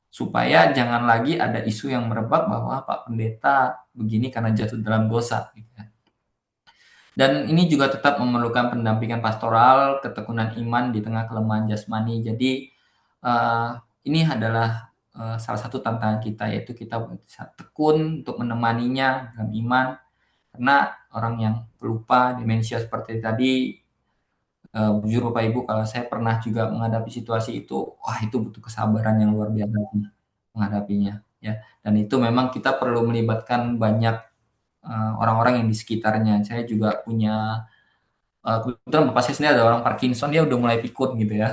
Supaya jangan lagi ada isu yang merebak bahwa Pak Pendeta begini karena jatuh dalam dosa. Gitu ya. Dan ini juga tetap memerlukan pendampingan pastoral, ketekunan iman di tengah kelemahan jasmani. Jadi ini adalah salah satu tantangan kita, yaitu kita tekun untuk menemaninya dalam iman. Karena orang yang pelupa, demensia seperti tadi, jujur Bapak Ibu kalau saya pernah juga menghadapi situasi itu, wah itu butuh kesabaran yang luar biasa sih menghadapinya, ya. Dan itu memang kita perlu melibatkan banyak, orang-orang yang di sekitarnya. Saya juga punya, kebetulan bapak saya sendiri ada orang Parkinson, dia udah mulai pikun gitu ya.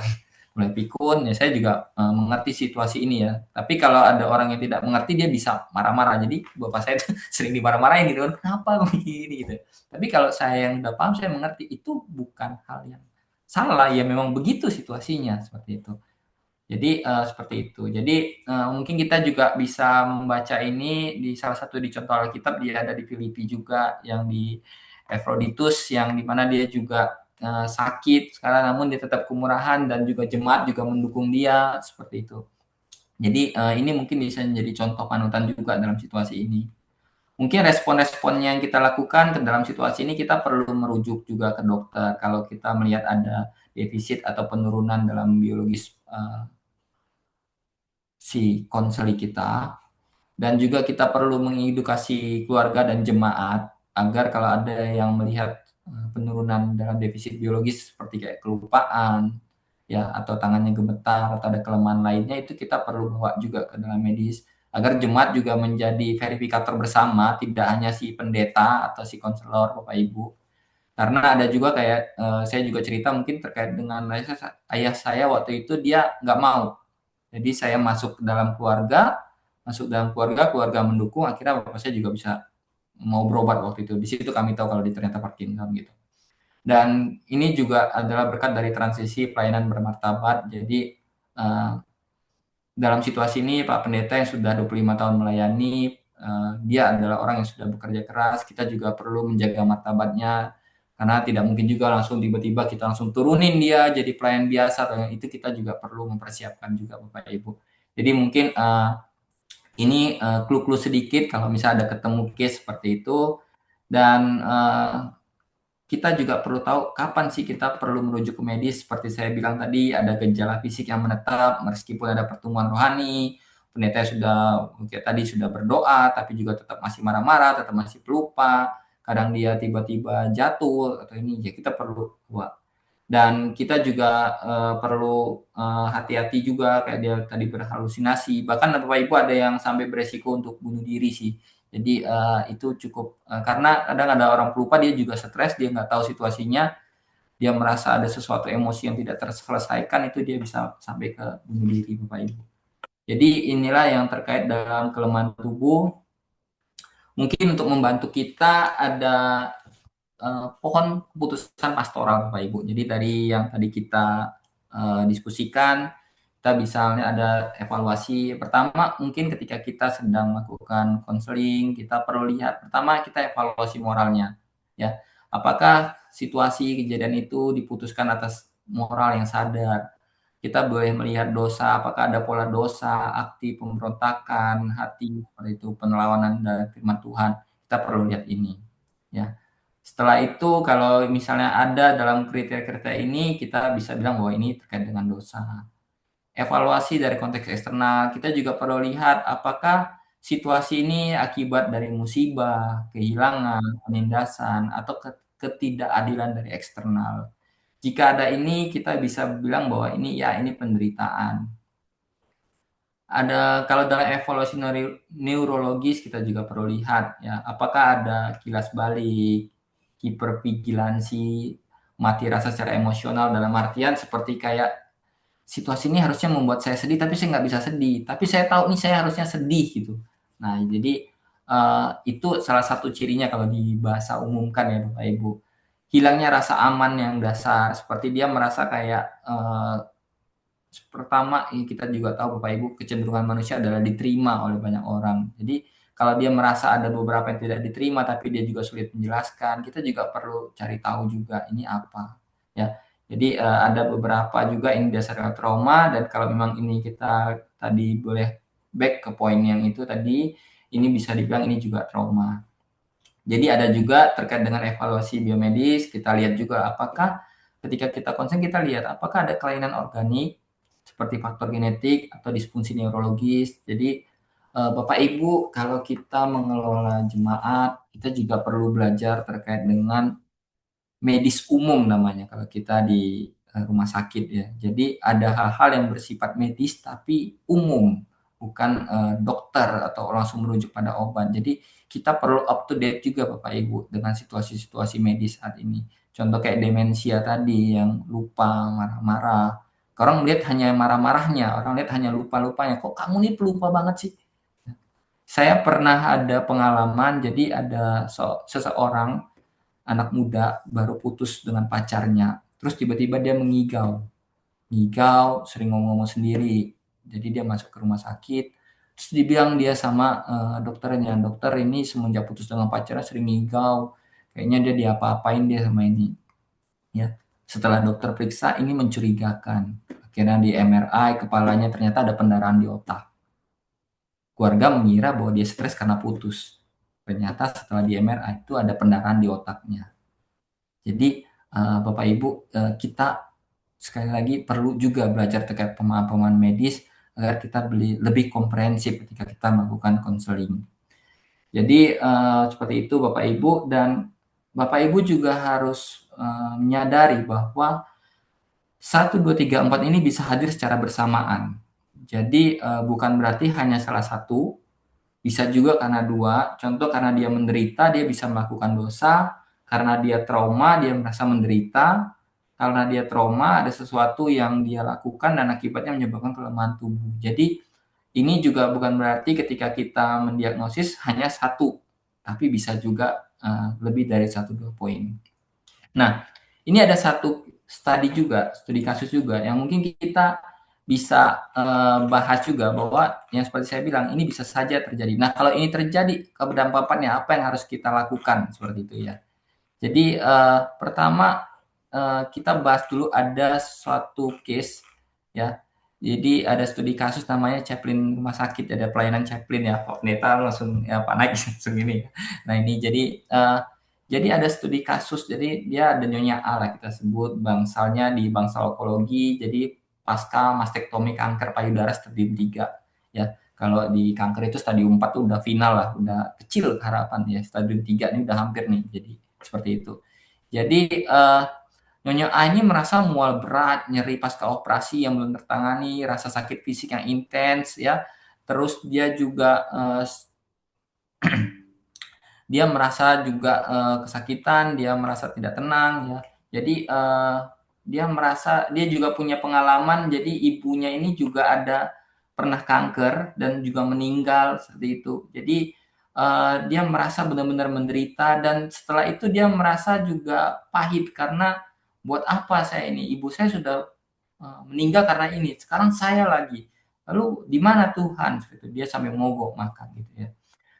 Mulai pikun, ya saya juga, mengerti situasi ini ya. Tapi kalau ada orang yang tidak mengerti dia bisa marah-marah. Jadi bapak saya itu sering dimarah-marahin gitu kan, "Kenapa begini?" Gitu. Tapi kalau saya yang udah paham, saya mengerti itu bukan hal yang salah, ya memang begitu situasinya, seperti itu. Jadi, seperti itu. Jadi, mungkin kita juga bisa membaca ini di salah satu di contoh Alkitab, dia ada di Filipi juga, yang di Epafroditus, yang di mana dia juga, sakit sekarang namun dia tetap kemurahan dan juga jemaat juga mendukung dia, seperti itu. Jadi, ini mungkin bisa menjadi contoh panutan juga dalam situasi ini. Mungkin respon-respon yang kita lakukan ke dalam situasi ini kita perlu merujuk juga ke dokter kalau kita melihat ada defisit atau penurunan dalam biologis, si konseli kita, dan juga kita perlu mengedukasi keluarga dan jemaat agar kalau ada yang melihat, penurunan dalam defisit biologis seperti kayak kelupaan, ya, atau tangannya gemetar atau ada kelemahan lainnya itu kita perlu bawa juga ke dalam medis, agar jemaat juga menjadi verifikator bersama, tidak hanya si pendeta atau si konselor, Bapak Ibu. Karena ada juga kayak, saya juga cerita mungkin terkait dengan ayah saya waktu itu dia nggak mau. Jadi saya masuk dalam keluarga, keluarga mendukung, akhirnya bapak saya juga bisa mau berobat waktu itu. Di situ kami tahu kalau dia ternyata Parkinson gitu. Dan ini juga adalah berkat dari transisi pelayanan bermartabat. Jadi dalam situasi ini Pak Pendeta yang sudah 25 tahun melayani, dia adalah orang yang sudah bekerja keras. Kita juga perlu menjaga martabatnya karena tidak mungkin juga langsung tiba-tiba kita langsung turunin dia jadi pelayan biasa atau yang itu kita juga perlu mempersiapkan juga Bapak Ibu. Jadi mungkin ini clue-clue sedikit kalau misalnya ada ketemu case seperti itu dan kita juga perlu tahu kapan sih kita perlu merujuk ke medis. Seperti saya bilang tadi ada gejala fisik yang menetap meskipun ada pertumbuhan rohani, pendeta sudah mungkin tadi sudah berdoa tapi juga tetap masih marah-marah, tetap masih pelupa, kadang dia tiba-tiba jatuh atau ini ya kita perlu wah. Dan kita juga, perlu, hati-hati juga kayak dia tadi berhalusinasi, bahkan Bapak Ibu ada yang sampai beresiko untuk bunuh diri sih. Jadi, itu cukup karena kadang ada orang pelupa dia juga stres, dia nggak tahu situasinya, dia merasa ada sesuatu emosi yang tidak terselesaikan, itu dia bisa sampai ke bunuh diri Bapak Ibu. Jadi inilah yang terkait dalam kelemahan tubuh. Mungkin untuk membantu kita ada pohon keputusan pastoral Bapak Ibu. Jadi dari yang tadi kita diskusikan, kita misalnya ada evaluasi. Pertama, mungkin ketika kita sedang melakukan konseling, kita perlu lihat pertama kita evaluasi moralnya, ya. Apakah situasi kejadian itu diputuskan atas moral yang sadar? Kita boleh melihat dosa, apakah ada pola dosa, aksi pemberontakan, hati seperti itu, penelawanan dari firman Tuhan. Kita perlu lihat ini, ya. Setelah itu kalau misalnya ada dalam kriteria-kriteria ini, kita bisa bilang bahwa ini terkait dengan dosa. Evaluasi dari konteks eksternal, kita juga perlu lihat apakah situasi ini akibat dari musibah, kehilangan, penindasan, atau ketidakadilan dari eksternal. Jika ada ini, kita bisa bilang bahwa ini ya ini penderitaan. Ada kalau dalam evaluasi neurologis kita juga perlu lihat ya, apakah ada kilas balik, hipervigilansi, mati rasa secara emosional dalam artian seperti kayak situasi ini harusnya membuat saya sedih tapi saya nggak bisa sedih, tapi saya tahu nih saya harusnya sedih gitu. Nah jadi, itu salah satu cirinya kalau di bahasa umumkan ya Bapak Ibu. Hilangnya rasa aman yang dasar, seperti dia merasa kayak, pertama kita juga tahu Bapak Ibu kecenderungan manusia adalah diterima oleh banyak orang. Jadi kalau dia merasa ada beberapa yang tidak diterima tapi dia juga sulit menjelaskan, kita juga perlu cari tahu juga ini apa, ya. Jadi, ada beberapa juga ini dasarnya trauma dan kalau memang ini kita tadi boleh back ke poin yang itu tadi, ini bisa dibilang ini juga trauma. Jadi ada juga terkait dengan evaluasi biomedis, kita lihat juga apakah ketika kita konsen kita lihat apakah ada kelainan organik seperti faktor genetik atau disfungsi neurologis. Jadi, Bapak Ibu kalau kita mengelola jemaat, kita juga perlu belajar terkait dengan medis umum namanya kalau kita di rumah sakit ya. Jadi ada hal-hal yang bersifat medis tapi umum, bukan dokter atau langsung merujuk pada obat. Jadi kita perlu up to date juga Bapak Ibu dengan situasi-situasi medis saat ini. Contoh kayak demensia tadi yang lupa, marah-marah. Orang lihat hanya marah-marahnya, orang lihat hanya lupa-lupanya. Kok kamu nih pelupa banget sih? Saya pernah ada pengalaman, jadi ada seseorang anak muda baru putus dengan pacarnya, terus tiba-tiba dia mengigau, ngigau, sering ngomong-ngomong sendiri. Jadi dia masuk ke rumah sakit, terus dibilang dia sama dokternya, dokter ini semenjak putus dengan pacarnya sering ngigau, kayaknya dia diapa-apain dia sama ini. Ya, setelah dokter periksa ini mencurigakan. Akhirnya di MRI kepalanya ternyata ada pendarahan di otak. Keluarga mengira bahwa dia stres karena putus. Ternyata setelah di MRI itu ada pendarahan di otaknya. Jadi Bapak Ibu, kita sekali lagi perlu juga belajar terkait pemahaman medis agar kita lebih komprehensif ketika kita melakukan konseling. Jadi seperti itu Bapak Ibu, dan Bapak Ibu juga harus menyadari bahwa 1, 2, 3, 4 ini bisa hadir secara bersamaan. Jadi bukan berarti hanya salah satu, bisa juga karena dua. Contoh karena dia menderita, dia bisa melakukan dosa. Karena dia trauma, dia merasa menderita. Karena dia trauma, ada sesuatu yang dia lakukan dan akibatnya menyebabkan kelemahan tubuh. Jadi ini juga bukan berarti ketika kita mendiagnosis hanya satu, tapi bisa juga lebih dari 1, 2 poin. Nah, ini ada satu studi kasus juga yang mungkin kita bisa bahas juga, bahwa yang seperti saya bilang ini bisa saja terjadi. Nah, kalau ini terjadi, keberdampakannya apa yang harus kita lakukan seperti itu ya. Jadi pertama kita bahas dulu ada suatu case ya. Jadi ada studi kasus namanya Chaplin Rumah Sakit, ada pelayanan Chaplin ya. Kok Neta langsung ya Pak Naik langsung ini. Nah ini jadi ada studi kasus. Jadi dia ada Nyonya A lah kita sebut, bangsalnya di bangsal onkologi. Jadi pasca mastektomi kanker payudara stadium 3 ya. Kalau di kanker itu stadium 4 tuh udah final lah, udah kecil harapan ya. Stadium 3 ini udah hampir nih. Jadi seperti itu. Jadi Nyonya A ini merasa mual berat, nyeri pasca operasi yang belum tertangani, rasa sakit fisik yang intens ya. Terus dia juga dia merasa juga kesakitan, dia merasa tidak tenang ya. Jadi dia juga punya pengalaman, jadi ibunya ini juga ada pernah kanker dan juga meninggal seperti itu. Jadi dia merasa benar-benar menderita, dan setelah itu dia merasa juga pahit karena buat apa saya ini? Ibu saya sudah meninggal karena ini. Sekarang saya lagi. Lalu di mana Tuhan? Gitu. Dia sampai mogok makan gitu ya.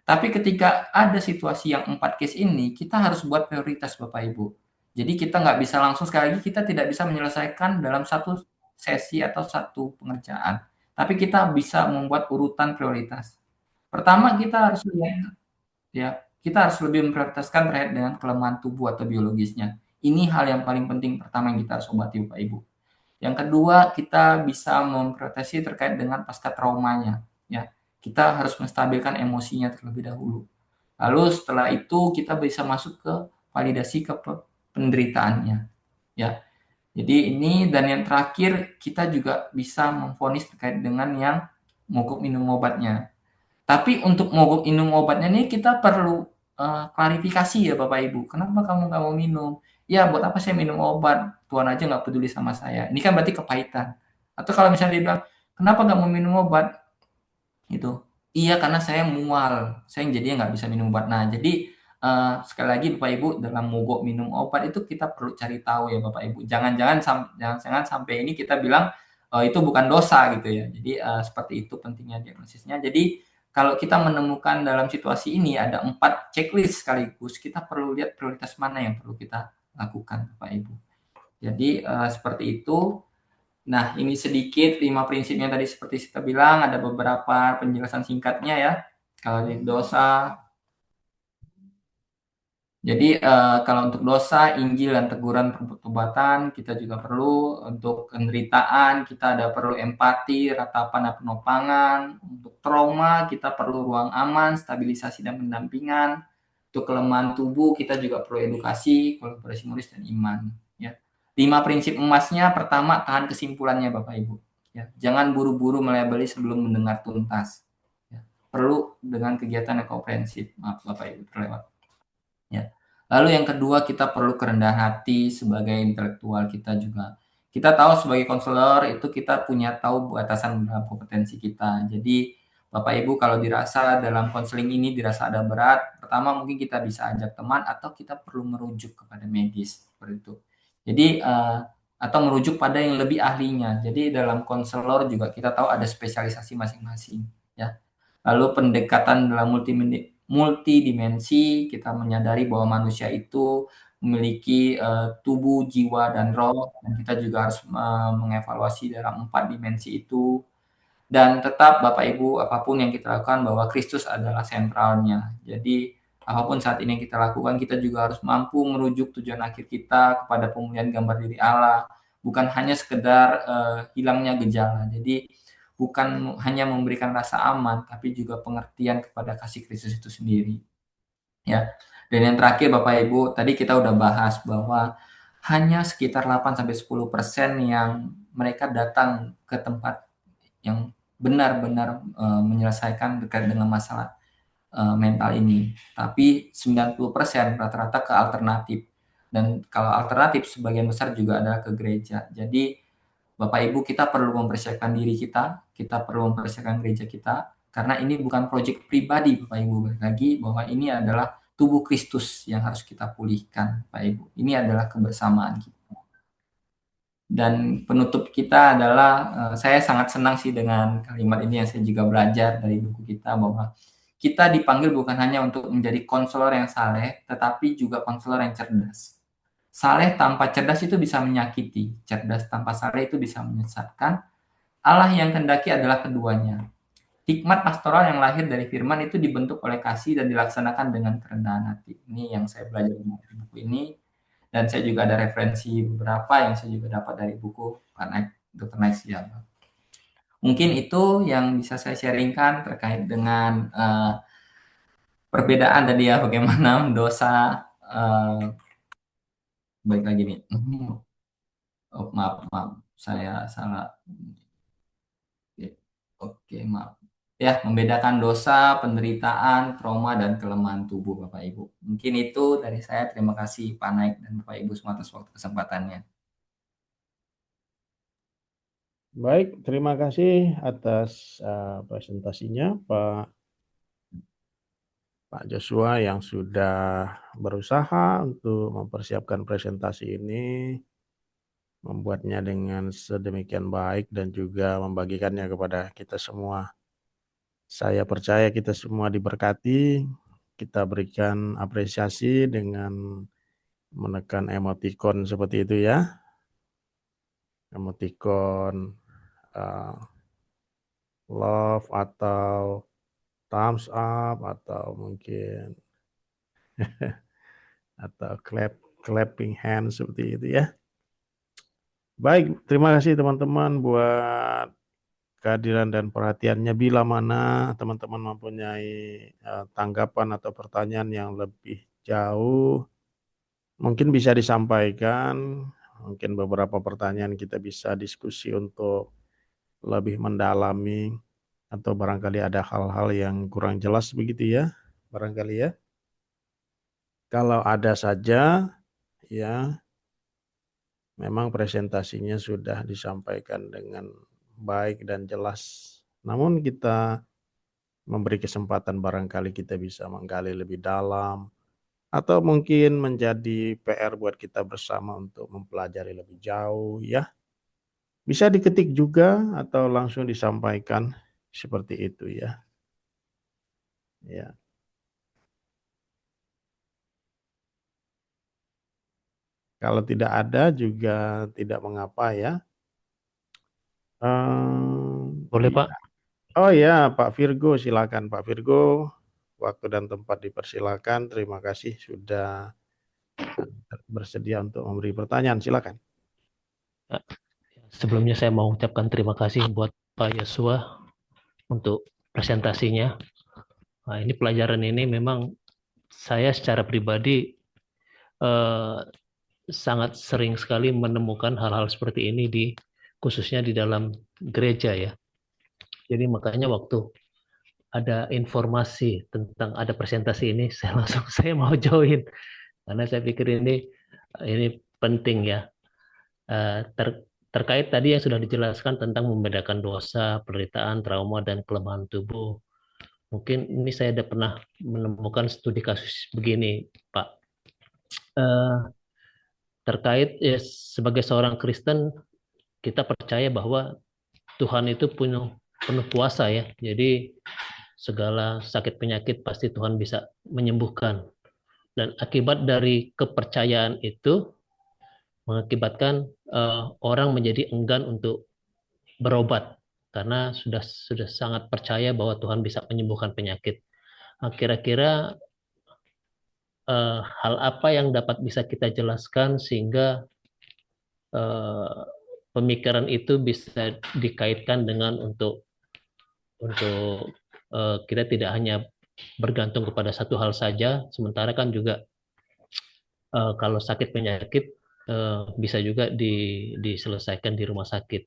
Tapi ketika ada situasi yang 4 case ini, kita harus buat prioritas Bapak Ibu. Jadi kita nggak bisa langsung, sekali lagi kita tidak bisa menyelesaikan dalam satu sesi atau satu pengerjaan. Tapi kita bisa membuat urutan prioritas. Pertama kita harus lihat ya, kita harus lebih memprioritaskan terkait dengan kelemahan tubuh atau biologisnya. Ini hal yang paling penting pertama yang kita harus obati Bapak Ibu. Yang kedua, kita bisa memproteksi terkait dengan pasca traumanya. Ya, kita harus menstabilkan emosinya terlebih dahulu. Lalu setelah itu kita bisa masuk ke validasi ke penderitaannya. Ya, jadi ini, dan yang terakhir kita juga bisa memvonis terkait dengan yang mogok minum obatnya. Tapi untuk mogok minum obatnya ini kita perlu klarifikasi ya Bapak Ibu. Kenapa kamu nggak mau minum? Ya buat apa saya minum obat? Tuhan aja nggak peduli sama saya. Ini kan berarti kepahitan. Atau kalau misalnya dia bilang, kenapa nggak mau minum obat? Itu. Iya karena saya mual. Saya jadinya nggak bisa minum obat. Nah jadi sekali lagi Bapak Ibu, dalam mogok minum obat itu kita perlu cari tahu ya Bapak Ibu. Jangan sampai ini kita bilang itu bukan dosa gitu ya. Jadi seperti itu pentingnya diagnosisnya. Jadi kalau kita menemukan dalam situasi ini ada 4 checklist sekaligus, kita perlu lihat prioritas mana yang perlu kita lakukan Bapak Ibu. Jadi seperti itu. Nah, ini sedikit 5 prinsipnya tadi seperti kita bilang, ada beberapa penjelasan singkatnya ya. Kalau di dosa, jadi kalau untuk dosa, Injil dan teguran pertobatan kita juga perlu. Untuk penderitaan kita ada perlu empati, ratapan dan penopangan. Untuk trauma kita perlu ruang aman, stabilisasi dan pendampingan. Untuk kelemahan tubuh kita juga perlu edukasi, kolaborasi menulis dan iman. Ya. 5 prinsip emasnya, pertama tahan kesimpulannya Bapak Ibu. Ya. Jangan buru-buru melabeli sebelum mendengar tuntas. Ya. Perlu dengan kegiatan yang komprehensif. Maaf Bapak Ibu terlewat. Ya. Lalu yang kedua, kita perlu kerendahan hati sebagai intelektual kita juga. Kita tahu sebagai konselor itu kita punya tahu batasan dalam kompetensi kita. Jadi Bapak Ibu kalau dirasa dalam konseling ini dirasa ada berat, pertama mungkin kita bisa ajak teman atau kita perlu merujuk kepada medis seperti itu. Jadi atau merujuk pada yang lebih ahlinya. Jadi dalam konselor juga kita tahu ada spesialisasi masing-masing ya. Lalu pendekatan dalam multidimensi, kita menyadari bahwa manusia itu memiliki tubuh, jiwa, dan roh, dan kita juga harus mengevaluasi dalam 4 dimensi itu. Dan tetap Bapak Ibu, apapun yang kita lakukan bahwa Kristus adalah sentralnya. Jadi apapun saat ini yang kita lakukan, kita juga harus mampu merujuk tujuan akhir kita kepada pemulihan gambar diri Allah, bukan hanya sekedar hilangnya gejala. Jadi bukan hanya memberikan rasa aman, tapi juga pengertian kepada kasih Kristus itu sendiri. Ya. Dan yang terakhir Bapak Ibu, tadi kita udah bahas bahwa hanya sekitar 8-10% yang mereka datang ke tempat yang benar-benar menyelesaikan terkait dengan masalah mental ini. Tapi 90% rata-rata ke alternatif. Dan kalau alternatif sebagian besar juga adalah ke gereja. Jadi Bapak Ibu kita perlu mempersiapkan diri kita perlu mempersiapkan gereja kita, karena ini bukan proyek pribadi Bapak Ibu, balik lagi bahwa ini adalah tubuh Kristus yang harus kita pulihkan Bapak Ibu. Ini adalah kebersamaan kita. Dan penutup kita adalah, saya sangat senang sih dengan kalimat ini yang saya juga belajar dari buku kita, bahwa kita dipanggil bukan hanya untuk menjadi konselor yang saleh, tetapi juga konselor yang cerdas. Saleh tanpa cerdas itu bisa menyakiti, cerdas tanpa saleh itu bisa menyesatkan. Allah yang kehendaki adalah keduanya. Hikmat pastoral yang lahir dari firman itu dibentuk oleh kasih dan dilaksanakan dengan kerendahan hati. Ini yang saya belajar dari buku ini. Dan saya juga ada referensi beberapa yang saya juga dapat dari buku Pak Naik, Dr. Naik Siapa. Mungkin itu yang bisa saya sharingkan terkait dengan perbedaan tadi ya, bagaimana dosa. Baik lagi nih. Oh, maaf, saya salah. Oke, maaf. Ya, membedakan dosa, penderitaan, trauma, dan kelemahan tubuh Bapak Ibu. Mungkin itu dari saya. Terima kasih Pak Naik dan Bapak Ibu semua atas waktu kesempatannya. Baik, terima kasih atas presentasinya Pak Joshua yang sudah berusaha untuk mempersiapkan presentasi ini, membuatnya dengan sedemikian baik dan juga membagikannya kepada kita semua. Saya percaya kita semua diberkati, kita berikan apresiasi dengan menekan emoticon seperti itu ya. Emoticon love atau thumbs up atau mungkin atau clapping hand seperti itu ya. Baik, terima kasih teman-teman buat kehadiran dan perhatiannya. Bila mana teman-teman mempunyai tanggapan atau pertanyaan yang lebih jauh, mungkin bisa disampaikan. Mungkin beberapa pertanyaan kita bisa diskusi untuk lebih mendalami, atau barangkali ada hal-hal yang kurang jelas begitu ya, barangkali ya. Kalau ada saja ya, memang presentasinya sudah disampaikan dengan baik dan jelas. Namun kita memberi kesempatan barangkali kita bisa menggali lebih dalam, atau mungkin menjadi PR buat kita bersama untuk mempelajari lebih jauh ya. Bisa diketik juga atau langsung disampaikan seperti itu ya. Ya. Kalau tidak ada juga tidak mengapa ya. Boleh Ya. Pak? Oh ya, Pak Virgo, silakan Pak Virgo. Waktu dan tempat dipersilakan. Terima kasih sudah bersedia untuk memberi pertanyaan. Silakan. Sebelumnya saya mau ucapkan terima kasih buat Pak Yosua untuk presentasinya. Nah, ini pelajaran ini memang saya secara pribadi eh, sangat sering sekali menemukan hal-hal seperti ini khususnya di dalam gereja ya. Jadi makanya waktu ada informasi tentang ada presentasi ini, saya mau join karena saya pikir ini penting ya. Terkait tadi yang sudah dijelaskan tentang membedakan dosa, penderitaan, trauma, dan kelemahan tubuh. Mungkin ini saya sudah pernah menemukan studi kasus begini, Pak. Eh, Terkait sebagai seorang Kristen, kita percaya bahwa Tuhan itu penuh kuasa ya. Jadi segala sakit penyakit pasti Tuhan bisa menyembuhkan. Dan akibat dari kepercayaan itu mengakibatkan orang menjadi enggan untuk berobat karena sudah sangat percaya bahwa Tuhan bisa menyembuhkan penyakit. Kira-kira hal apa yang dapat bisa kita jelaskan sehingga eh, pemikiran itu bisa dikaitkan dengan untuk kita tidak hanya bergantung kepada satu hal saja, sementara kan juga kalau sakit penyakit bisa juga diselesaikan di rumah sakit.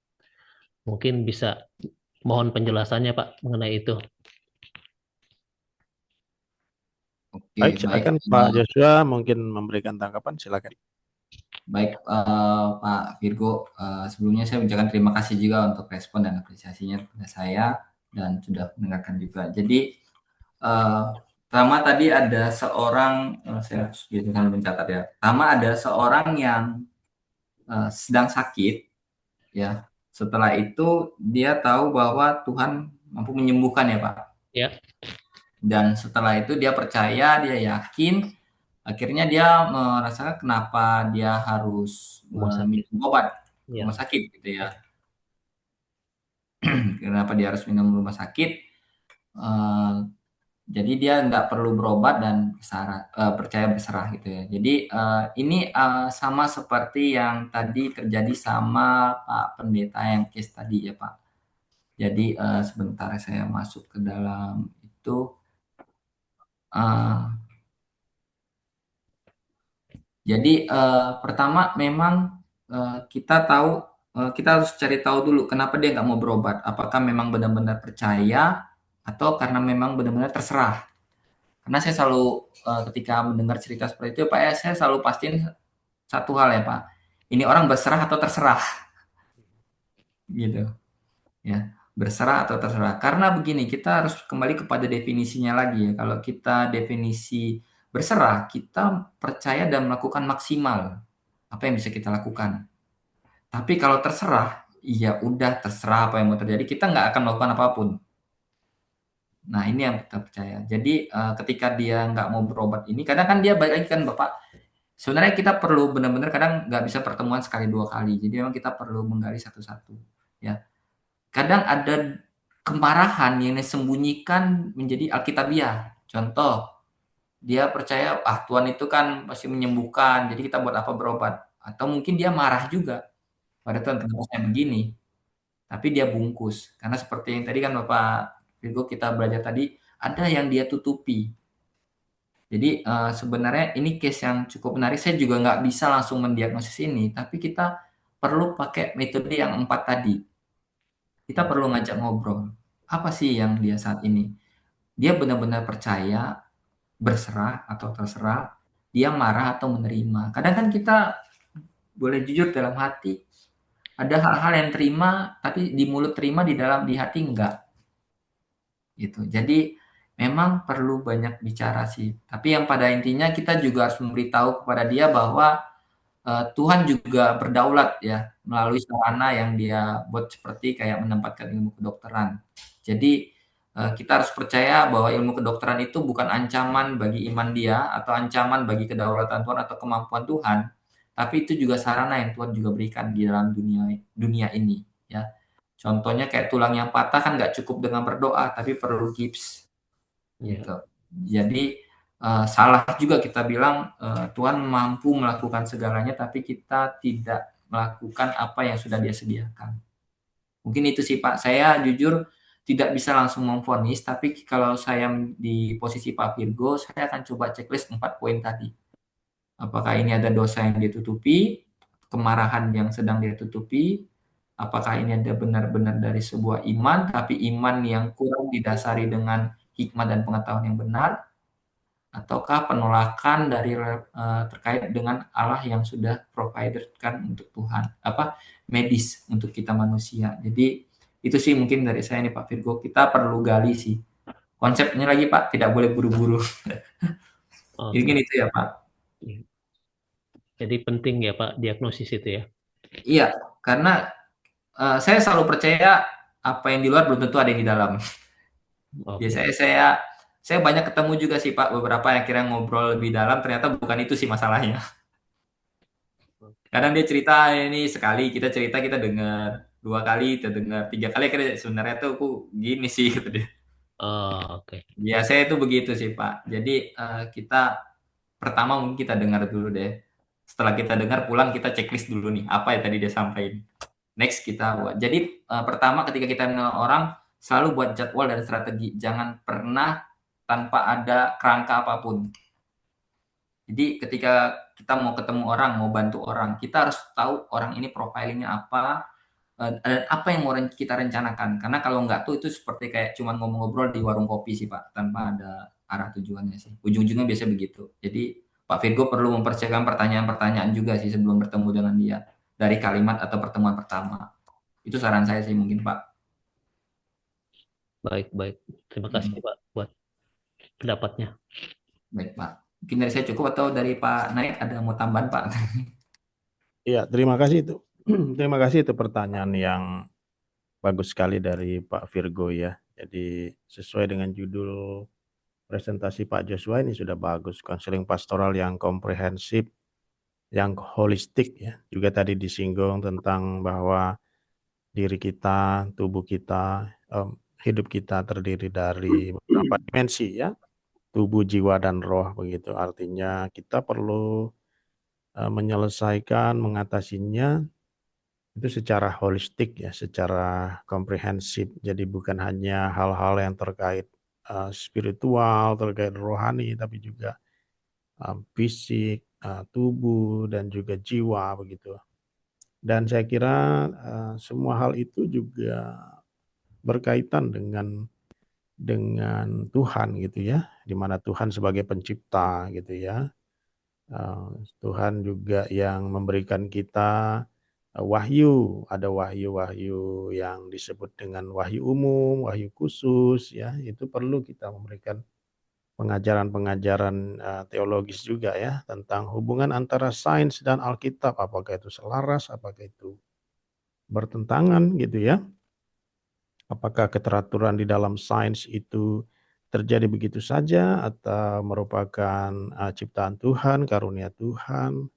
Mungkin bisa mohon penjelasannya Pak mengenai itu. Oke, Baik, baik. silakan Pak Joshua mungkin memberikan tanggapan, silakan. Baik, Pak Virgo, sebelumnya saya ucapkan terima kasih juga untuk respon dan apresiasinya kepada saya dan sudah mendengarkan juga. Jadi, pertama tadi ada seorang, saya biasakan mencatat ya. Pertama ada seorang yang sedang sakit, ya. Setelah itu dia tahu bahwa Tuhan mampu menyembuhkan ya Pak. Ya, Dan setelah itu dia percaya, dia yakin, akhirnya dia merasakan kenapa dia harus rumah sakit. minum obat Ya, rumah sakit gitu ya. Kenapa dia harus minum rumah sakit? Eh, jadi dia nggak perlu berobat dan percaya berserah gitu ya. Jadi ini sama seperti yang tadi terjadi sama Pak Pendeta yang case tadi ya Pak. Jadi sebentar saya masuk ke dalam itu. eh, Jadi pertama memang kita tahu kita harus cari tahu dulu kenapa dia nggak mau berobat. Apakah memang benar-benar percaya atau karena memang benar-benar terserah. Karena saya selalu ketika mendengar cerita seperti itu, Pak ya, saya selalu pastiin satu hal ya Pak. Ini orang berserah atau terserah, gitu ya. Berserah atau terserah. Karena begini, kita harus kembali kepada definisinya lagi ya. Kalau kita definisi berserah, kita percaya dan melakukan maksimal apa yang bisa kita lakukan. Tapi kalau terserah, ya udah terserah apa yang mau terjadi, kita nggak akan melakukan apapun. Nah ini yang kita percaya. Jadi ketika dia nggak mau berobat ini, kadang kan dia balik lagi kan Bapak. Sebenarnya kita perlu benar-benar kadang nggak bisa pertemuan sekali dua kali. Jadi memang kita perlu menggali satu-satu. Ya, kadang ada kemarahan yang disembunyikan menjadi alkitabiah. Contoh, dia percaya Tuhan itu kan pasti menyembuhkan, jadi kita buat apa berobat? Atau mungkin dia marah juga pada Tuhan kenapa saya begini? Tapi dia bungkus. Karena seperti yang tadi kan Bapak Virgo kita belajar tadi, ada yang dia tutupi. Jadi sebenarnya ini case yang cukup menarik. Saya juga nggak bisa langsung mendiagnosis ini, tapi kita perlu pakai metode yang 4 tadi. Kita perlu ngajak ngobrol. Apa sih yang dia saat ini? Dia benar-benar percaya, berserah atau terserah, dia marah atau menerima. Kadang kan kita boleh jujur dalam hati, ada hal-hal yang terima, tapi di mulut terima, di hati enggak. Gitu. Jadi memang perlu banyak bicara sih. Tapi yang pada intinya kita juga harus memberitahu kepada dia bahwa Tuhan juga berdaulat ya melalui sarana yang dia buat seperti kayak menempatkan ilmu kedokteran. Jadi kita harus percaya bahwa ilmu kedokteran itu bukan ancaman bagi iman dia atau ancaman bagi kedaulatan Tuhan atau kemampuan Tuhan, tapi itu juga sarana yang Tuhan juga berikan di dalam dunia dunia ini ya. Contohnya kayak tulang yang patah kan nggak cukup dengan berdoa, tapi perlu gips ya, gitu. Jadi salah juga kita bilang Tuhan mampu melakukan segalanya, tapi kita tidak melakukan apa yang sudah Dia sediakan. Mungkin itu sih Pak. Saya jujur tidak bisa langsung memvonis, tapi kalau saya di posisi Pak Virgo, saya akan coba checklist 4 poin tadi. Apakah ini ada dosa yang ditutupi, kemarahan yang sedang ditutupi, apakah ini ada benar-benar dari sebuah iman, tapi iman yang kurang didasari dengan hikmah dan pengetahuan yang benar, ataukah penolakan dari terkait dengan Allah yang sudah providerkan untuk Tuhan, medis untuk kita manusia. Jadi itu sih mungkin dari saya nih Pak Virgo, kita perlu gali sih. Konsepnya lagi Pak, tidak boleh buru-buru. Mungkin Oke. itu ya Pak. Jadi penting ya Pak diagnosis itu ya. Iya, karena saya selalu percaya apa yang di luar belum tentu ada yang di dalam. Oke. Biasanya saya banyak ketemu juga sih Pak, beberapa yang kira ngobrol lebih dalam, ternyata bukan itu sih masalahnya. Kadang dia cerita ini sekali, kita cerita kita dengar, 2 kali kita dengar, 3 kali akhirnya sebenarnya tuh aku gini sih gitu dia. Oh, oke. Biasanya itu begitu sih Pak. Jadi kita pertama mungkin kita dengar dulu deh. Setelah kita dengar pulang kita checklist dulu nih apa yang tadi dia sampaikan. Next kita buat. Jadi pertama ketika kita mengenal orang selalu buat jadwal dan strategi. Jangan pernah tanpa ada kerangka apapun. Jadi ketika kita mau ketemu orang, mau bantu orang, kita harus tahu orang ini profilingnya apa, dan apa yang mau kita rencanakan. Karena kalau nggak tuh itu seperti kayak cuman ngobrol-ngobrol di warung kopi sih Pak, tanpa ada arah tujuannya sih. Ujung-ujungnya biasa begitu. Jadi Pak Virgo perlu mempersiapkan pertanyaan-pertanyaan juga sih sebelum bertemu dengan dia dari kalimat atau pertemuan pertama. Itu saran saya sih mungkin Pak. Baik, baik. Terima kasih Hmm, Pak buat pendapatnya. baik Pak. Mungkin dari saya cukup atau dari Pak Naik ada mau tambahan Pak? Iya, terima kasih itu. Terima kasih itu pertanyaan yang bagus sekali dari Pak Virgo ya. Jadi sesuai dengan judul presentasi Pak Joshua ini sudah bagus. Konseling pastoral yang komprehensif, yang holistik ya. Juga tadi disinggung tentang bahwa diri kita, tubuh kita, hidup kita terdiri dari beberapa dimensi ya. Tubuh, jiwa, dan roh begitu. Artinya kita perlu menyelesaikan, mengatasinya itu secara holistik ya, secara komprehensif. Jadi bukan hanya hal-hal yang terkait spiritual, terkait rohani, tapi juga fisik, tubuh, dan juga jiwa begitu. Dan saya kira semua hal itu juga berkaitan dengan Tuhan gitu ya, di mana Tuhan sebagai pencipta gitu ya. Tuhan juga yang memberikan kita wahyu, ada wahyu-wahyu yang disebut dengan wahyu umum, wahyu khusus ya, itu perlu kita memberikan pengajaran-pengajaran teologis juga ya tentang hubungan antara sains dan Alkitab, apakah itu selaras, apakah itu bertentangan gitu ya. Apakah keteraturan di dalam sains itu terjadi begitu saja atau merupakan ciptaan Tuhan, karunia Tuhan?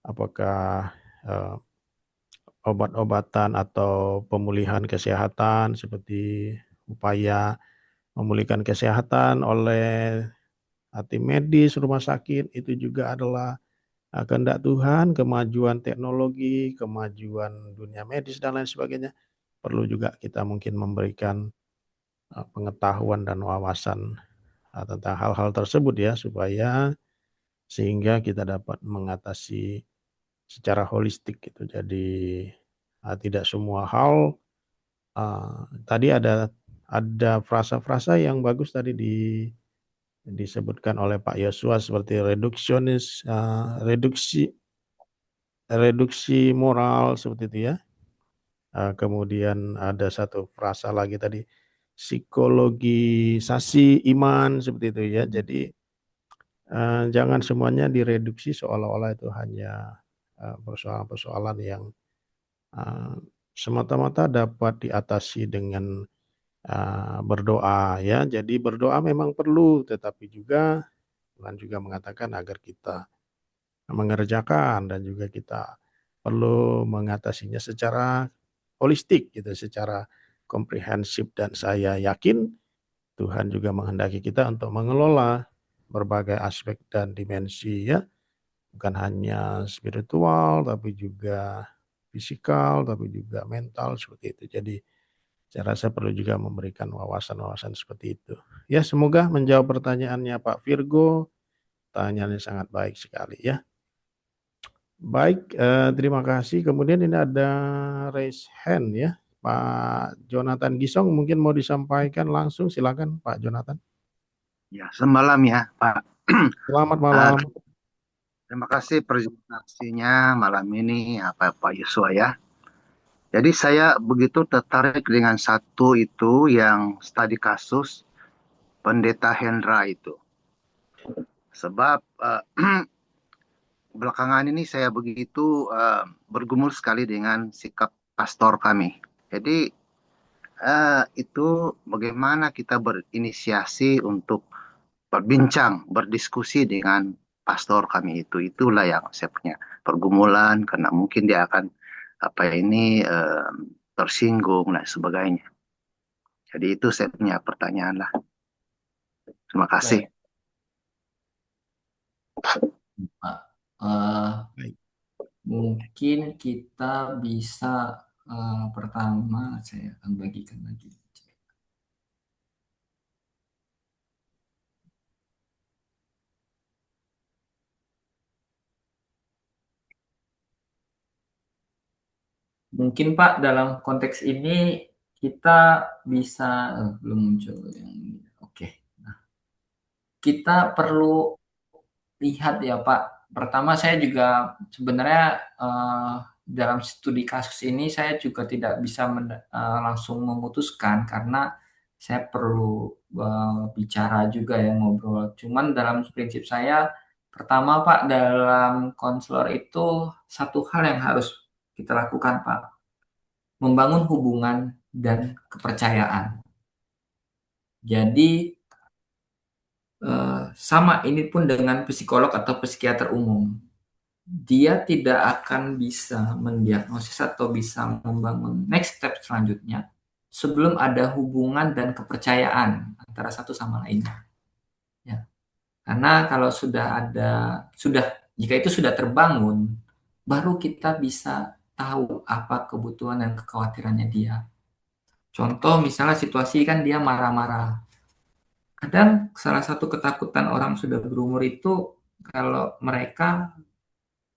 Apakah obat-obatan atau pemulihan kesehatan seperti upaya memulihkan kesehatan oleh tim medis, rumah sakit itu juga adalah kehendak Tuhan, kemajuan teknologi, kemajuan dunia medis dan lain sebagainya. Perlu juga kita mungkin memberikan pengetahuan dan wawasan tentang hal-hal tersebut ya, supaya sehingga kita dapat mengatasi secara holistik gitu. Jadi tidak semua hal tadi ada frasa-frasa yang bagus tadi disebutkan oleh Pak Yosua seperti reduksionis, reduksi moral seperti itu ya. Kemudian ada satu frasa lagi tadi, psikologisasi iman seperti itu ya. Jadi jangan semuanya direduksi seolah-olah itu hanya persoalan-persoalan yang semata-mata dapat diatasi dengan berdoa ya. Jadi berdoa memang perlu, tetapi juga Tuhan juga mengatakan agar kita mengerjakan dan juga kita perlu mengatasinya secara holistik gitu, secara komprehensif, dan saya yakin Tuhan juga menghendaki kita untuk mengelola berbagai aspek dan dimensi ya, bukan hanya spiritual tapi juga fisikal, tapi juga mental seperti itu. Jadi Saya rasa perlu juga memberikan wawasan-wawasan seperti itu. Ya, semoga menjawab pertanyaannya Pak Virgo. Pertanyaannya sangat baik sekali ya. Baik, terima kasih. Kemudian ini ada raise hand ya. Pak Jonathan Gisong mungkin mau disampaikan langsung, silakan Pak Jonathan. Ya, semalam ya, Pak. Selamat Ah, malam. terima kasih presentasinya malam ini, Pak Yusua ya. Jadi saya begitu tertarik dengan satu itu yang studi kasus Pendeta Hendra itu. Sebab belakangan ini saya begitu bergumul sekali dengan sikap pastor kami. Jadi itu bagaimana kita berinisiasi untuk berbincang, berdiskusi dengan pastor kami itu. Itulah yang saya punya pergumulan karena mungkin dia akan apa ini tersinggung dan sebagainya. Jadi itu saya punya pertanyaan lah. Terima kasih. Baik, Pak. Eh, Baik. Mungkin kita bisa pertama saya akan bagikan lagi. Mungkin Pak dalam konteks ini kita bisa belum muncul yang ini. Oke. Nah, kita perlu lihat ya Pak. Pertama saya juga sebenarnya dalam studi kasus ini saya juga tidak bisa langsung memutuskan karena saya perlu bicara juga ya ngobrol. Cuman dalam prinsip saya pertama Pak dalam konselor itu satu hal yang harus kita lakukan Pak, membangun hubungan dan kepercayaan. Jadi sama ini pun dengan psikolog atau psikiater umum. Dia tidak akan bisa mendiagnosis atau bisa membangun next step selanjutnya sebelum ada hubungan dan kepercayaan antara satu sama lainnya. Ya. Karena kalau sudah ada, sudah jika itu sudah terbangun, baru kita bisa tahu apa kebutuhan dan kekhawatirannya dia. Contoh misalnya situasi kan dia marah-marah. Kadang salah satu ketakutan orang sudah berumur itu kalau mereka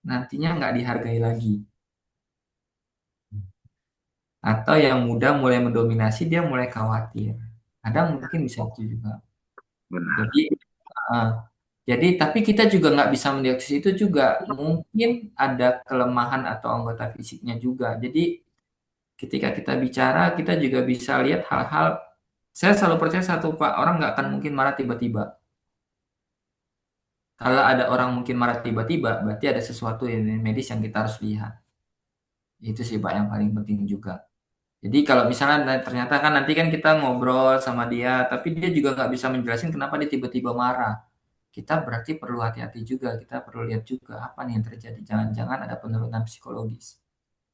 nantinya nggak dihargai lagi. Atau yang muda mulai mendominasi, dia mulai khawatir. Kadang mungkin bisa itu juga. Benar. Jadi, uh, tapi kita juga nggak bisa mendiagnosis itu juga. Mungkin ada kelemahan atau anggota fisiknya juga. Jadi, ketika kita bicara, kita juga bisa lihat hal-hal. Saya selalu percaya satu, Pak, orang nggak akan mungkin marah tiba-tiba. Kalau ada orang mungkin marah tiba-tiba, berarti ada sesuatu yang medis yang kita harus lihat. Itu sih, Pak, yang paling penting juga. Jadi kalau misalnya ternyata kan nanti kan kita ngobrol sama dia, tapi dia juga nggak bisa menjelaskan kenapa dia tiba-tiba marah. Kita berarti perlu hati-hati juga, kita perlu lihat juga apa nih yang terjadi. Jangan-jangan ada penurunan psikologis.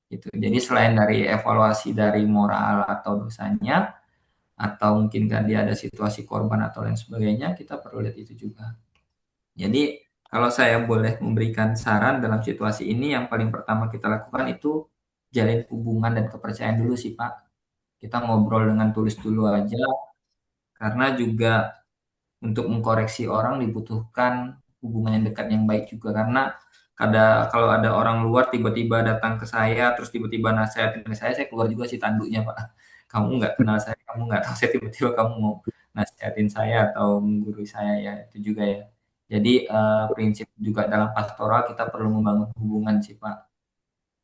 Gitu. Jadi selain dari evaluasi dari moral atau dosanya, atau mungkin kan dia ada situasi korban atau lain sebagainya, kita perlu lihat itu juga. Jadi kalau saya boleh memberikan saran dalam situasi ini, yang paling pertama kita lakukan itu jalin hubungan dan kepercayaan dulu sih Pak. Kita ngobrol dengan tulus dulu aja, karena juga untuk mengkoreksi orang dibutuhkan hubungan yang dekat yang baik juga. Karena kalau ada orang luar tiba-tiba datang ke saya, terus tiba-tiba nasihatin ke saya keluar juga sih tanduknya Pak. Kamu nggak kenal saya, kamu nggak tahu saya, tiba-tiba kamu mau nasihatin saya atau menggurui saya, ya itu juga ya. Jadi prinsip juga dalam pastoral kita perlu membangun hubungan sih Pak.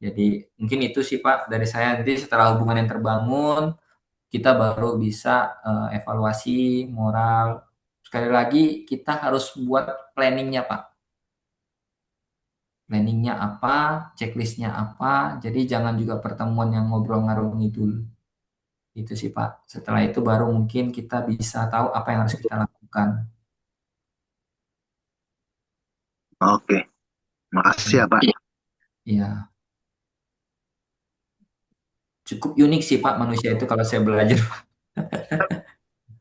Jadi mungkin itu sih Pak dari saya. Nanti setelah hubungan yang terbangun, kita baru bisa evaluasi moral. Sekali lagi, kita harus buat planningnya, Pak. Planningnya apa, checklistnya apa. Jadi jangan juga pertemuan yang ngobrol ngarung ngidul. Itu sih, Pak. Setelah itu baru mungkin kita bisa tahu apa yang harus kita lakukan. Oke. Makasih ya, Pak. Ya, cukup unik sih, Pak, manusia itu kalau saya belajar.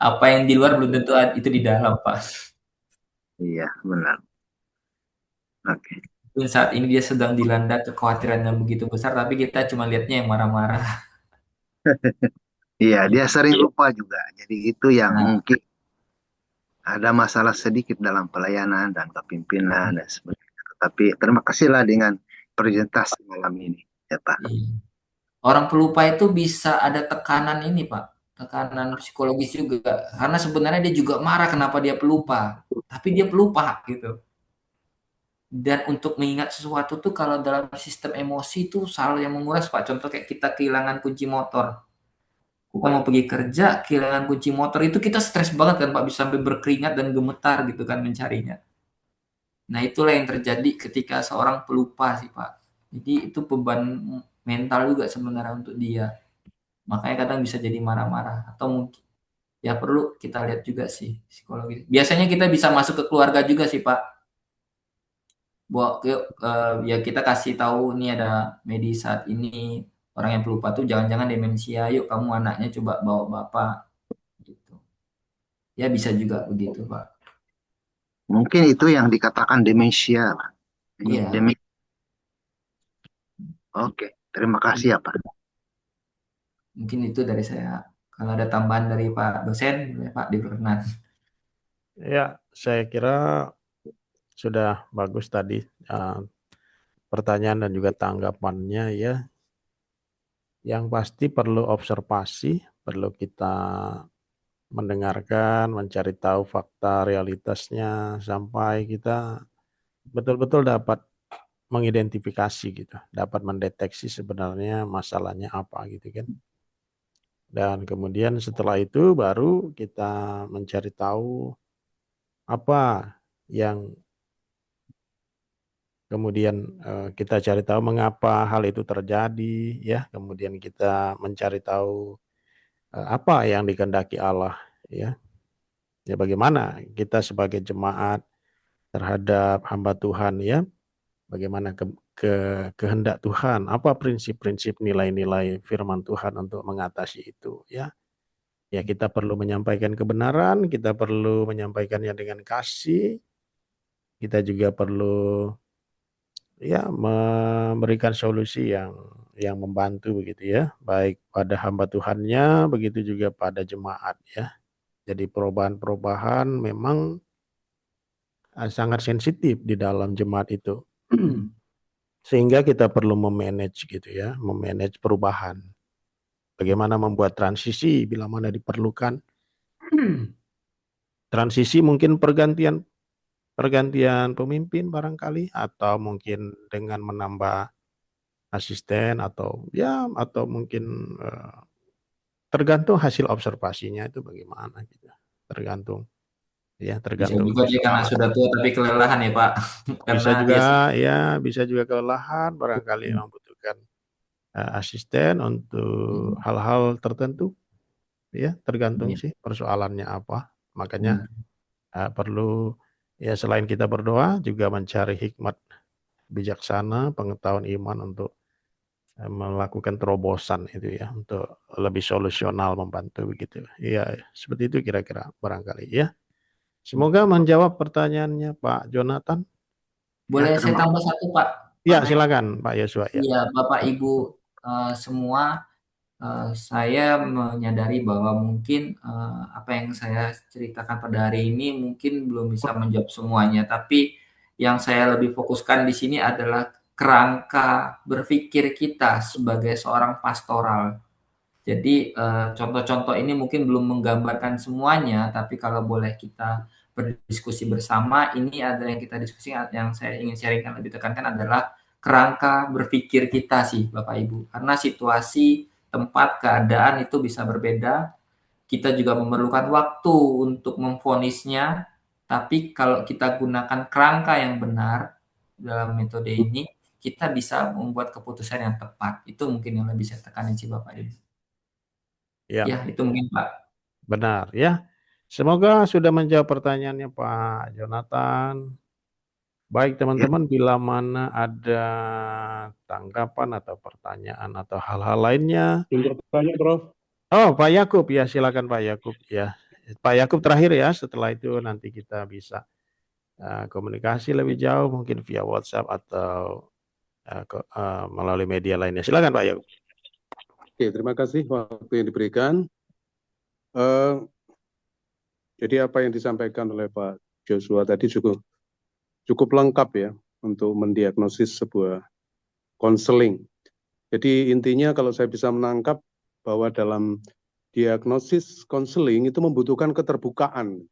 Apa yang di luar belum tentu itu di dalam, Pak. Iya, benar. Oke. Dan saat ini dia sedang dilanda kekhawatiran yang begitu besar, tapi kita cuma lihatnya yang marah-marah. Iya, Ya. dia sering lupa juga. Jadi itu yang Nah, mungkin ada masalah sedikit dalam pelayanan dan kepimpinan dan sebagainya. Tapi terima kasihlah dengan presentasi malam ini, ya Pak. iya. Orang pelupa itu bisa ada tekanan ini, Pak. Tekanan psikologis juga. Karena sebenarnya dia juga marah kenapa dia pelupa. Tapi dia pelupa gitu. Dan untuk mengingat sesuatu tuh kalau dalam sistem emosi itu selalu yang menguras, Pak. Contoh kayak kita kehilangan kunci motor. Kita mau pergi kerja, kehilangan kunci motor itu kita stres banget kan, Pak. Bisa sampai berkeringat dan gemetar gitu kan mencarinya. Nah, itulah yang terjadi ketika seorang pelupa sih, Pak. Jadi itu beban mental juga sebenarnya untuk dia. Makanya kadang bisa jadi marah-marah atau mungkin ya perlu kita lihat juga sih psikologi. Biasanya kita bisa masuk ke keluarga juga sih, Pak. Buat ya kita kasih tahu nih ada medis saat ini orang yang pelupa tuh jangan-jangan demensia. Yuk kamu anaknya coba bawa bapak gitu. Ya bisa juga begitu, Pak. Mungkin itu yang dikatakan demensia, Pak. Iya. Demi Oke, terima kasih ya Pak. Mungkin itu dari saya. Kalau ada tambahan dari Pak dosen, boleh Pak diperkenan. Ya, saya kira sudah bagus tadi uh, pertanyaan dan juga tanggapannya ya. Yang pasti perlu observasi, perlu kita mendengarkan, mencari tahu fakta realitasnya sampai kita betul-betul dapat mengidentifikasi gitu, dapat mendeteksi sebenarnya masalahnya apa gitu kan. Dan kemudian setelah itu baru kita mencari tahu apa yang kemudian kita cari tahu mengapa hal itu terjadi ya, kemudian kita mencari tahu apa yang dikehendaki Allah ya. Ya bagaimana kita sebagai jemaat terhadap hamba Tuhan ya, bagaimana kehendak Tuhan, apa prinsip-prinsip nilai-nilai firman Tuhan untuk mengatasi itu ya. Ya kita perlu menyampaikan kebenaran, kita perlu menyampaikannya dengan kasih, kita juga perlu ya memberikan solusi yang membantu begitu ya, baik pada hamba Tuhannya, begitu juga pada jemaat ya. Jadi perubahan-perubahan memang sangat sensitif di dalam jemaat itu. Sehingga kita perlu memanage gitu ya, memanage perubahan. Bagaimana membuat transisi bila mana diperlukan. Transisi mungkin pergantian pemimpin barangkali atau mungkin dengan menambah asisten atau mungkin tergantung hasil observasinya itu bagaimana gitu. Bisa Tergantung juga dia karena persoalan. sudah tua tapi kelelahan ya Pak. Karena dia Bisa juga kelelahan barangkali membutuhkan asisten untuk hal-hal tertentu ya, tergantung iya, sih persoalannya apa. Makanya benar. perlu ya selain kita berdoa juga mencari hikmat bijaksana, pengetahuan iman untuk melakukan terobosan itu ya, untuk lebih solusional membantu begitu. Iya, seperti itu kira-kira barangkali ya. Semoga menjawab pertanyaannya Pak Jonathan. Ya, Boleh saya terima tambah satu Pak? Ya, silakan Pak Yosua ya. Iya, Bapak Ibu semua, saya menyadari bahwa mungkin apa yang saya ceritakan pada hari ini mungkin belum bisa menjawab semuanya, tapi yang saya lebih fokuskan di sini adalah kerangka berpikir kita sebagai seorang pastoral. Jadi contoh-contoh ini mungkin belum menggambarkan semuanya, tapi kalau boleh kita berdiskusi bersama, ini adalah yang kita diskusikan, yang saya ingin sharingkan lebih tekankan adalah kerangka berpikir kita sih Bapak Ibu. Karena situasi, tempat, keadaan itu bisa berbeda. Kita juga memerlukan waktu untuk memvonisnya, tapi kalau kita gunakan kerangka yang benar dalam metode ini, kita bisa membuat keputusan yang tepat. Itu mungkin yang lebih saya tekanin sih Bapak Ibu. Ya, Ya, itu mungkin Pak. benar ya. Semoga sudah menjawab pertanyaannya Pak Jonathan. Baik ya. teman-teman, bila mana ada tanggapan atau pertanyaan atau hal-hal lainnya. Tinggal tanya, Prof. Oh, Pak Yakub ya, silakan Pak Yakub ya. Pak Yakub terakhir ya, setelah itu nanti kita bisa komunikasi lebih jauh mungkin via WhatsApp atau melalui media lainnya. Silakan Pak Yakub. Oke, terima kasih waktu yang diberikan. Eh, jadi apa yang disampaikan oleh Pak Joshua tadi cukup lengkap ya untuk mendiagnosis sebuah konseling. Jadi intinya kalau saya bisa menangkap bahwa dalam diagnosis konseling itu membutuhkan keterbukaan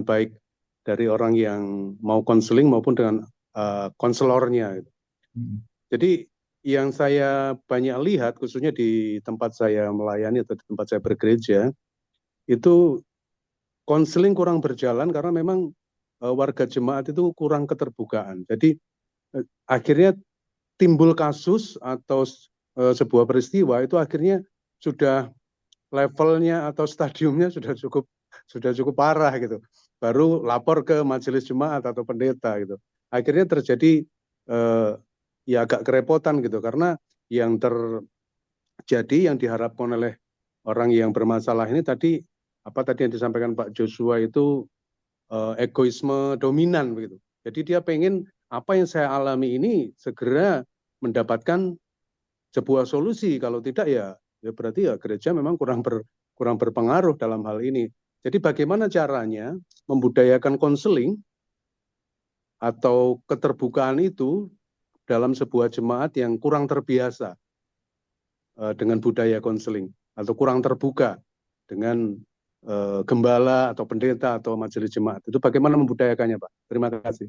baik dari orang yang mau konseling maupun dengan konselornya. Jadi yang saya banyak lihat, khususnya di tempat saya melayani atau di tempat saya bergereja, itu konseling kurang berjalan karena memang warga jemaat itu kurang keterbukaan. Jadi akhirnya timbul kasus atau sebuah peristiwa itu akhirnya sudah levelnya atau stadiumnya sudah cukup parah gitu. Baru lapor ke majelis jemaat atau pendeta gitu. Akhirnya terjadi ya agak kerepotan gitu karena yang terjadi yang diharapkan oleh orang yang bermasalah ini tadi yang disampaikan Pak Joshua itu egoisme dominan begitu. Jadi dia pengen apa yang saya alami ini segera mendapatkan sebuah solusi, kalau tidak ya berarti ya gereja memang kurang berpengaruh dalam hal ini. Jadi bagaimana caranya membudayakan konseling atau keterbukaan itu dalam sebuah jemaat yang kurang terbiasa dengan budaya konseling atau kurang terbuka dengan gembala atau pendeta atau majelis jemaat. Itu bagaimana membudayakannya, Pak? Terima kasih.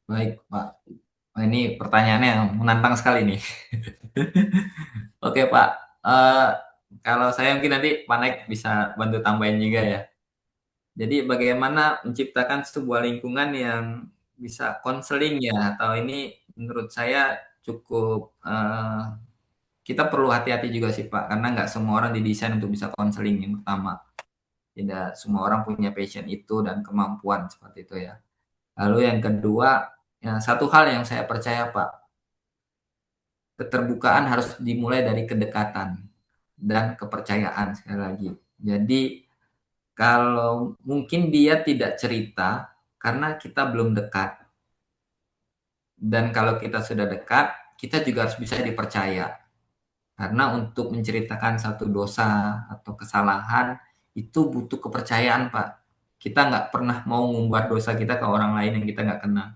Baik, Pak. Ini pertanyaannya yang menantang sekali nih. Oke, Pak. Kalau saya mungkin nanti Pak Naik bisa bantu tambahin juga ya. Jadi bagaimana menciptakan sebuah lingkungan yang bisa konseling ya, atau ini menurut saya cukup kita perlu hati-hati juga sih Pak, karena nggak semua orang didesain untuk bisa konseling yang pertama. Tidak semua orang punya passion itu dan kemampuan seperti itu ya. Lalu yang kedua, ya, satu hal yang saya percaya Pak, keterbukaan harus dimulai dari kedekatan dan kepercayaan sekali lagi. Jadi kalau mungkin dia tidak cerita karena kita belum dekat. Dan kalau kita sudah dekat, kita juga harus bisa dipercaya. Karena untuk menceritakan satu dosa atau kesalahan, itu butuh kepercayaan, Pak. Kita nggak pernah mau ngumbar dosa kita ke orang lain yang kita nggak kenal.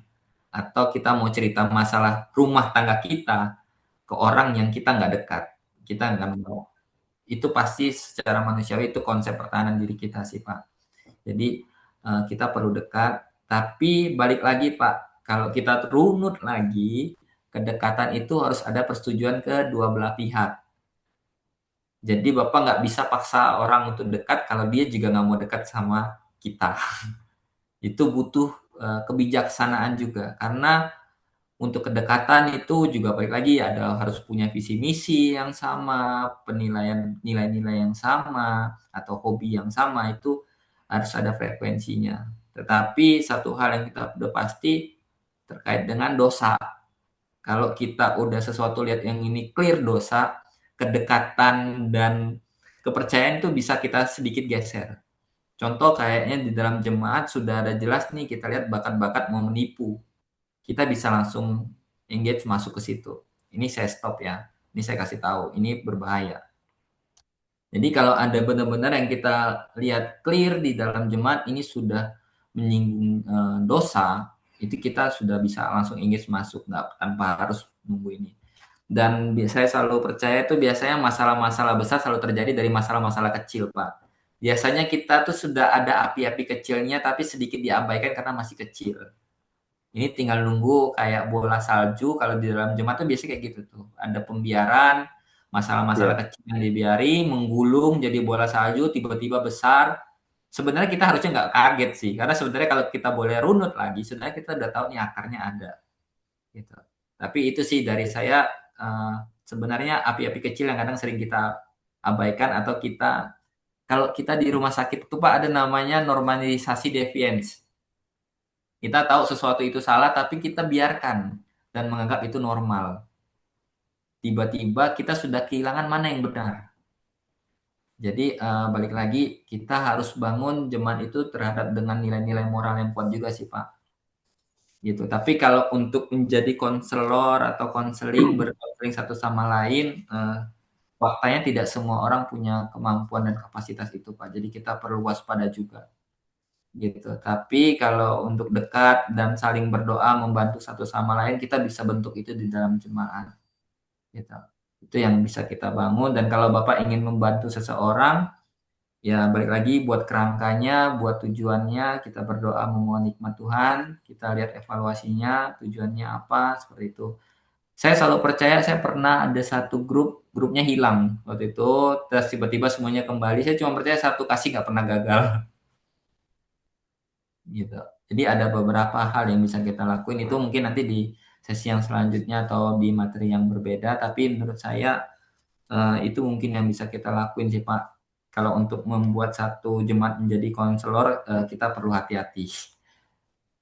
Atau kita mau cerita masalah rumah tangga kita ke orang yang kita nggak dekat. Kita nggak mau. Itu pasti secara manusiawi itu konsep pertahanan diri kita sih, Pak. Jadi kita perlu dekat, tapi balik lagi Pak, kalau kita runut lagi, kedekatan itu harus ada persetujuan kedua belah pihak. Jadi Bapak nggak bisa paksa orang untuk dekat kalau dia juga nggak mau dekat sama kita. Itu butuh kebijaksanaan juga, karena untuk kedekatan itu juga balik lagi ada harus punya visi misi yang sama, penilaian nilai-nilai yang sama atau hobi yang sama, itu harus ada frekuensinya. Tetapi satu hal yang kita udah pasti terkait dengan dosa. Kalau kita udah sesuatu lihat yang ini clear dosa, kedekatan dan kepercayaan itu bisa kita sedikit geser. Contoh kayaknya di dalam jemaat sudah ada jelas nih, kita lihat bakat-bakat mau menipu, kita bisa langsung engage masuk ke situ. Ini saya stop ya. Ini saya kasih tahu. Ini berbahaya. Jadi kalau ada benar-benar yang kita lihat clear di dalam jemaat ini sudah menyinggung dosa, itu kita sudah bisa langsung engage masuk, nggak tanpa harus nunggu ini. Dan saya selalu percaya itu biasanya masalah-masalah besar selalu terjadi dari masalah-masalah kecil, Pak. Biasanya kita tuh sudah ada api-api kecilnya tapi sedikit diabaikan karena masih kecil. Ini tinggal nunggu kayak bola salju, kalau di dalam jemaat tuh biasanya kayak gitu tuh. Ada pembiaran, masalah-masalah kecil yang dibiarin, menggulung jadi bola salju, tiba-tiba besar. Sebenarnya kita harusnya nggak kaget sih, karena sebenarnya kalau kita boleh runut lagi, sebenarnya kita udah tahu nih akarnya ada. Gitu. Tapi itu sih dari saya, sebenarnya api-api kecil yang kadang sering kita abaikan atau kalau kita di rumah sakit itu Pak ada namanya normalisasi deviance. Kita tahu sesuatu itu salah, tapi kita biarkan dan menganggap itu normal. Tiba-tiba kita sudah kehilangan mana yang benar. Jadi balik lagi, kita harus bangun jemaat itu terhadap dengan nilai-nilai moral yang kuat juga sih Pak. gitu. Tapi kalau untuk menjadi konselor atau konseling, berkonseling satu sama lain, faktanya tidak semua orang punya kemampuan dan kapasitas itu, Pak. Jadi kita perlu waspada juga, gitu. Tapi kalau untuk dekat dan saling berdoa, membantu satu sama lain, kita bisa bentuk itu di dalam jemaat, gitu. Itu yang bisa kita bangun. Dan kalau Bapak ingin membantu seseorang, ya balik lagi buat kerangkanya, buat tujuannya, kita berdoa memohon nikmat Tuhan, kita lihat evaluasinya, tujuannya apa, seperti itu. Saya selalu percaya, saya pernah ada satu grupnya hilang waktu itu, terus tiba-tiba semuanya kembali. Saya cuma percaya satu kasih nggak pernah gagal, gitu. Jadi ada beberapa hal yang bisa kita lakuin, itu mungkin nanti di sesi yang selanjutnya atau di materi yang berbeda, tapi menurut saya itu mungkin yang bisa kita lakuin sih Pak. Kalau untuk membuat satu jemaat menjadi konselor, kita perlu hati-hati,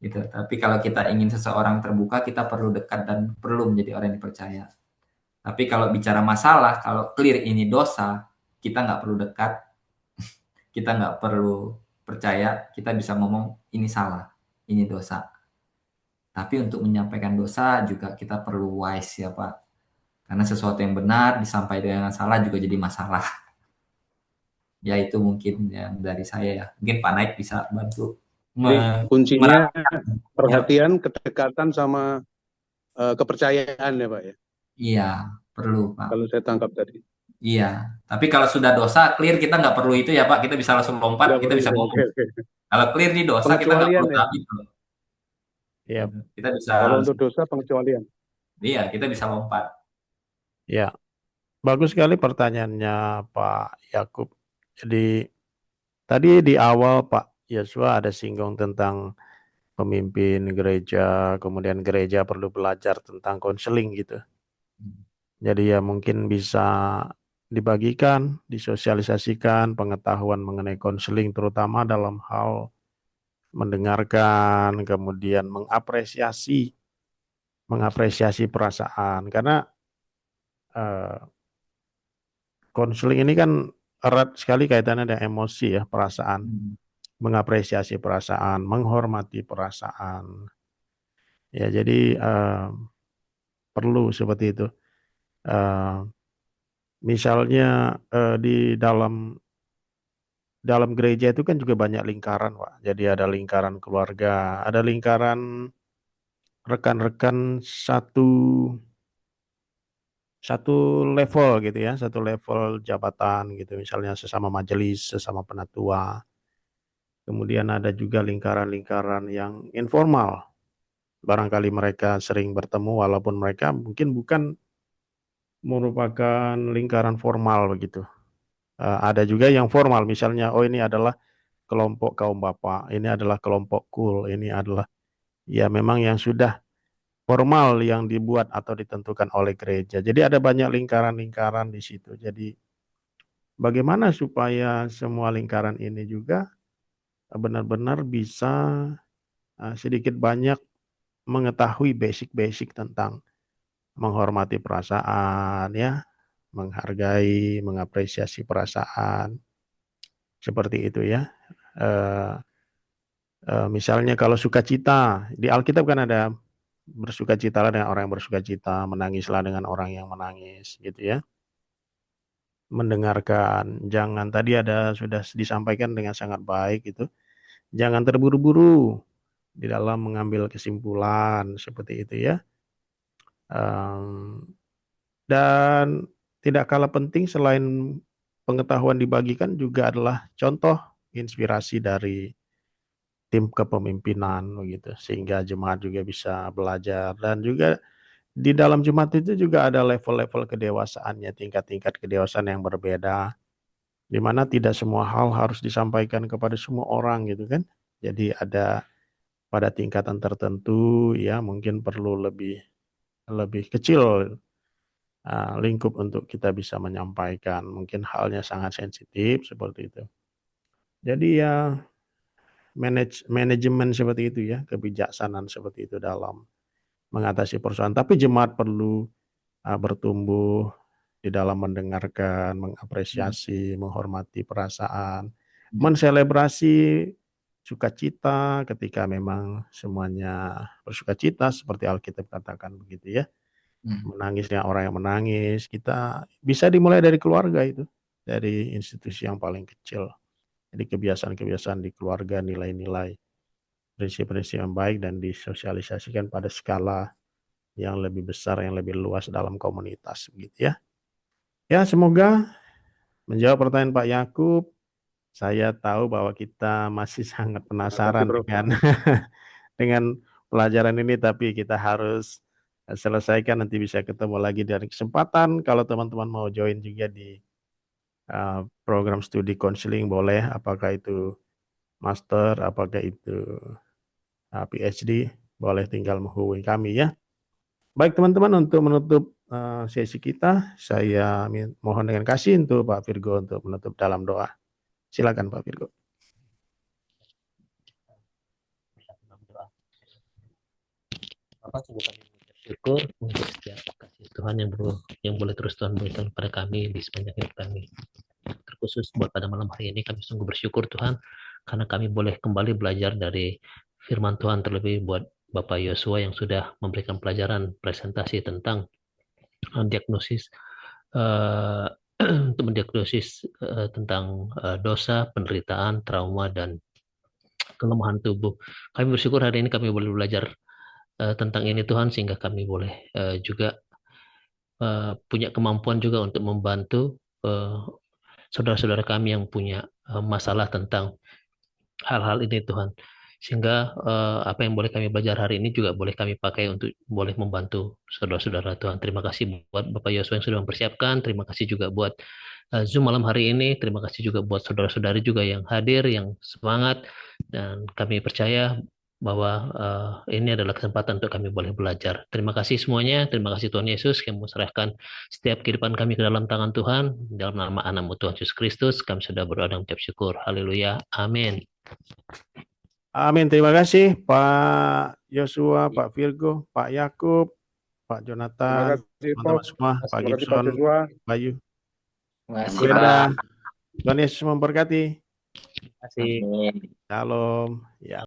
gitu. Tapi kalau kita ingin seseorang terbuka, kita perlu dekat dan perlu menjadi orang yang dipercaya. Tapi kalau bicara masalah, kalau clear ini dosa, kita nggak perlu dekat, kita nggak perlu percaya, kita bisa ngomong ini salah, ini dosa. Tapi untuk menyampaikan dosa juga kita perlu wise ya Pak. Karena sesuatu yang benar disampaikan dengan salah juga jadi masalah. Ya itu mungkin yang dari saya ya. Mungkin Pak Naik bisa bantu Jadi kuncinya merapikan. Ya, perhatian, kedekatan sama kepercayaan ya Pak ya. iya, perlu Pak. Kalau saya tangkap tadi. Iya. Tapi kalau sudah dosa clear kita nggak perlu itu ya Pak. Kita bisa langsung lompat, Nggak kita perlu. bisa Oke, ngomong. oke. Kalau clear di dosa kita nggak Pengecualian perlu ya. tahap itu. Ya, Kita bisa Kalau untuk langsung. dosa pengecualian. Iya, kita bisa lompat. ya. Bagus sekali pertanyaannya Pak Yakub. Jadi tadi di awal Pak Yosua ada singgung tentang pemimpin gereja, kemudian gereja perlu belajar tentang konseling gitu. Jadi ya mungkin bisa dibagikan, disosialisasikan pengetahuan mengenai konseling terutama dalam hal mendengarkan, kemudian mengapresiasi perasaan. Karena konseling ini kan erat sekali kaitannya dengan emosi ya, perasaan. Mengapresiasi perasaan, menghormati perasaan. Ya, jadi perlu seperti itu. Misalnya di dalam gereja itu kan juga banyak lingkaran, Pak. Jadi ada lingkaran keluarga, ada lingkaran rekan-rekan satu level gitu ya, satu level jabatan gitu, misalnya sesama majelis, sesama penatua. Kemudian ada juga lingkaran-lingkaran yang informal. Barangkali mereka sering bertemu walaupun mereka mungkin bukan merupakan lingkaran formal begitu. Ada juga yang formal, misalnya oh ini adalah kelompok kaum bapak, ini adalah kelompok kul, ini adalah ya memang yang sudah formal yang dibuat atau ditentukan oleh gereja. Jadi ada banyak lingkaran-lingkaran di situ. Jadi bagaimana supaya semua lingkaran ini juga benar-benar bisa sedikit banyak mengetahui basic-basic tentang menghormati perasaan ya, menghargai, mengapresiasi perasaan seperti itu ya. Misalnya kalau sukacita di Alkitab kan ada bersukacitalah dengan orang yang bersukacita, menangislah dengan orang yang menangis gitu ya. Mendengarkan, jangan tadi ada sudah disampaikan dengan sangat baik itu. Jangan terburu-buru di dalam mengambil kesimpulan seperti itu ya. Dan tidak kalah penting selain pengetahuan dibagikan juga adalah contoh inspirasi dari tim kepemimpinan begitu sehingga jemaat juga bisa belajar dan juga di dalam jemaat itu juga ada level-level kedewasaannya, tingkat-tingkat kedewasaan yang berbeda di mana tidak semua hal harus disampaikan kepada semua orang gitu kan. Jadi ada pada tingkatan tertentu ya mungkin perlu lebih lebih kecil lingkup untuk kita bisa menyampaikan. Mungkin halnya sangat sensitif seperti itu. Jadi ya manajemen seperti itu ya, kebijaksanaan seperti itu dalam mengatasi persoalan. Tapi jemaat perlu bertumbuh di dalam mendengarkan, mengapresiasi, menghormati perasaan, menselebrasi sukacita ketika memang semuanya bersukacita seperti Alkitab katakan begitu ya. Menangisnya orang yang menangis, kita bisa dimulai dari keluarga itu, dari institusi yang paling kecil. Jadi kebiasaan-kebiasaan di keluarga, nilai-nilai, prinsip-prinsip yang baik dan disosialisasikan pada skala yang lebih besar, yang lebih luas dalam komunitas begitu ya. Ya, semoga menjawab pertanyaan Pak Yakub. Saya tahu bahwa kita masih sangat penasaran Bro. dengan pelajaran ini, tapi kita harus selesaikan, nanti bisa ketemu lagi dari kesempatan. Kalau teman-teman mau join juga di program studi konseling boleh, apakah itu master, apakah itu PhD, boleh tinggal menghubungi kami ya. Baik teman-teman, untuk menutup sesi kita, saya mohon dengan kasih untuk Pak Virgo untuk menutup dalam doa. Silakan Pak Virgo. Bapak, sungguh kami bersyukur untuk setiap kasih Tuhan yang boleh terus Tuhan berikan kepada kami di sepanjang hidup kami. Terkhusus buat pada malam hari ini kami sungguh bersyukur Tuhan karena kami boleh kembali belajar dari firman Tuhan, terlebih buat Bapak Yosua yang sudah memberikan pelajaran presentasi tentang diagnosis untuk mendiagnosis tentang dosa, penderitaan, trauma, dan kelemahan tubuh. Kami bersyukur hari ini kami boleh belajar tentang ini Tuhan, sehingga kami boleh juga punya kemampuan juga untuk membantu saudara-saudara kami yang punya masalah tentang hal-hal ini Tuhan, sehingga apa yang boleh kami belajar hari ini juga boleh kami pakai untuk boleh membantu saudara-saudara Tuhan. Terima kasih buat Bapak Yosua yang sudah mempersiapkan, terima kasih juga buat Zoom malam hari ini, terima kasih juga buat saudara-saudari juga yang hadir, yang semangat, dan kami percaya bahwa ini adalah kesempatan untuk kami boleh belajar. Terima kasih semuanya, terima kasih Tuhan Yesus yang menserahkan setiap kehidupan kami ke dalam tangan Tuhan. Dalam nama anak-Mu Tuhan Yesus Kristus, kami sudah berdoa dan mengucap syukur. Haleluya. Amin. Amin. Terima kasih Pak Yosua, Pak Virgo, Pak Yakub, Pak Terima Jonathan, kasih teman-teman semua, Pak Terima kasih Pak Gibson, Joshua. Bayu. Terima kasih Brenda. Pak. Tuhan Yesus memberkati. Terima kasih. Amin. Shalom. Ya.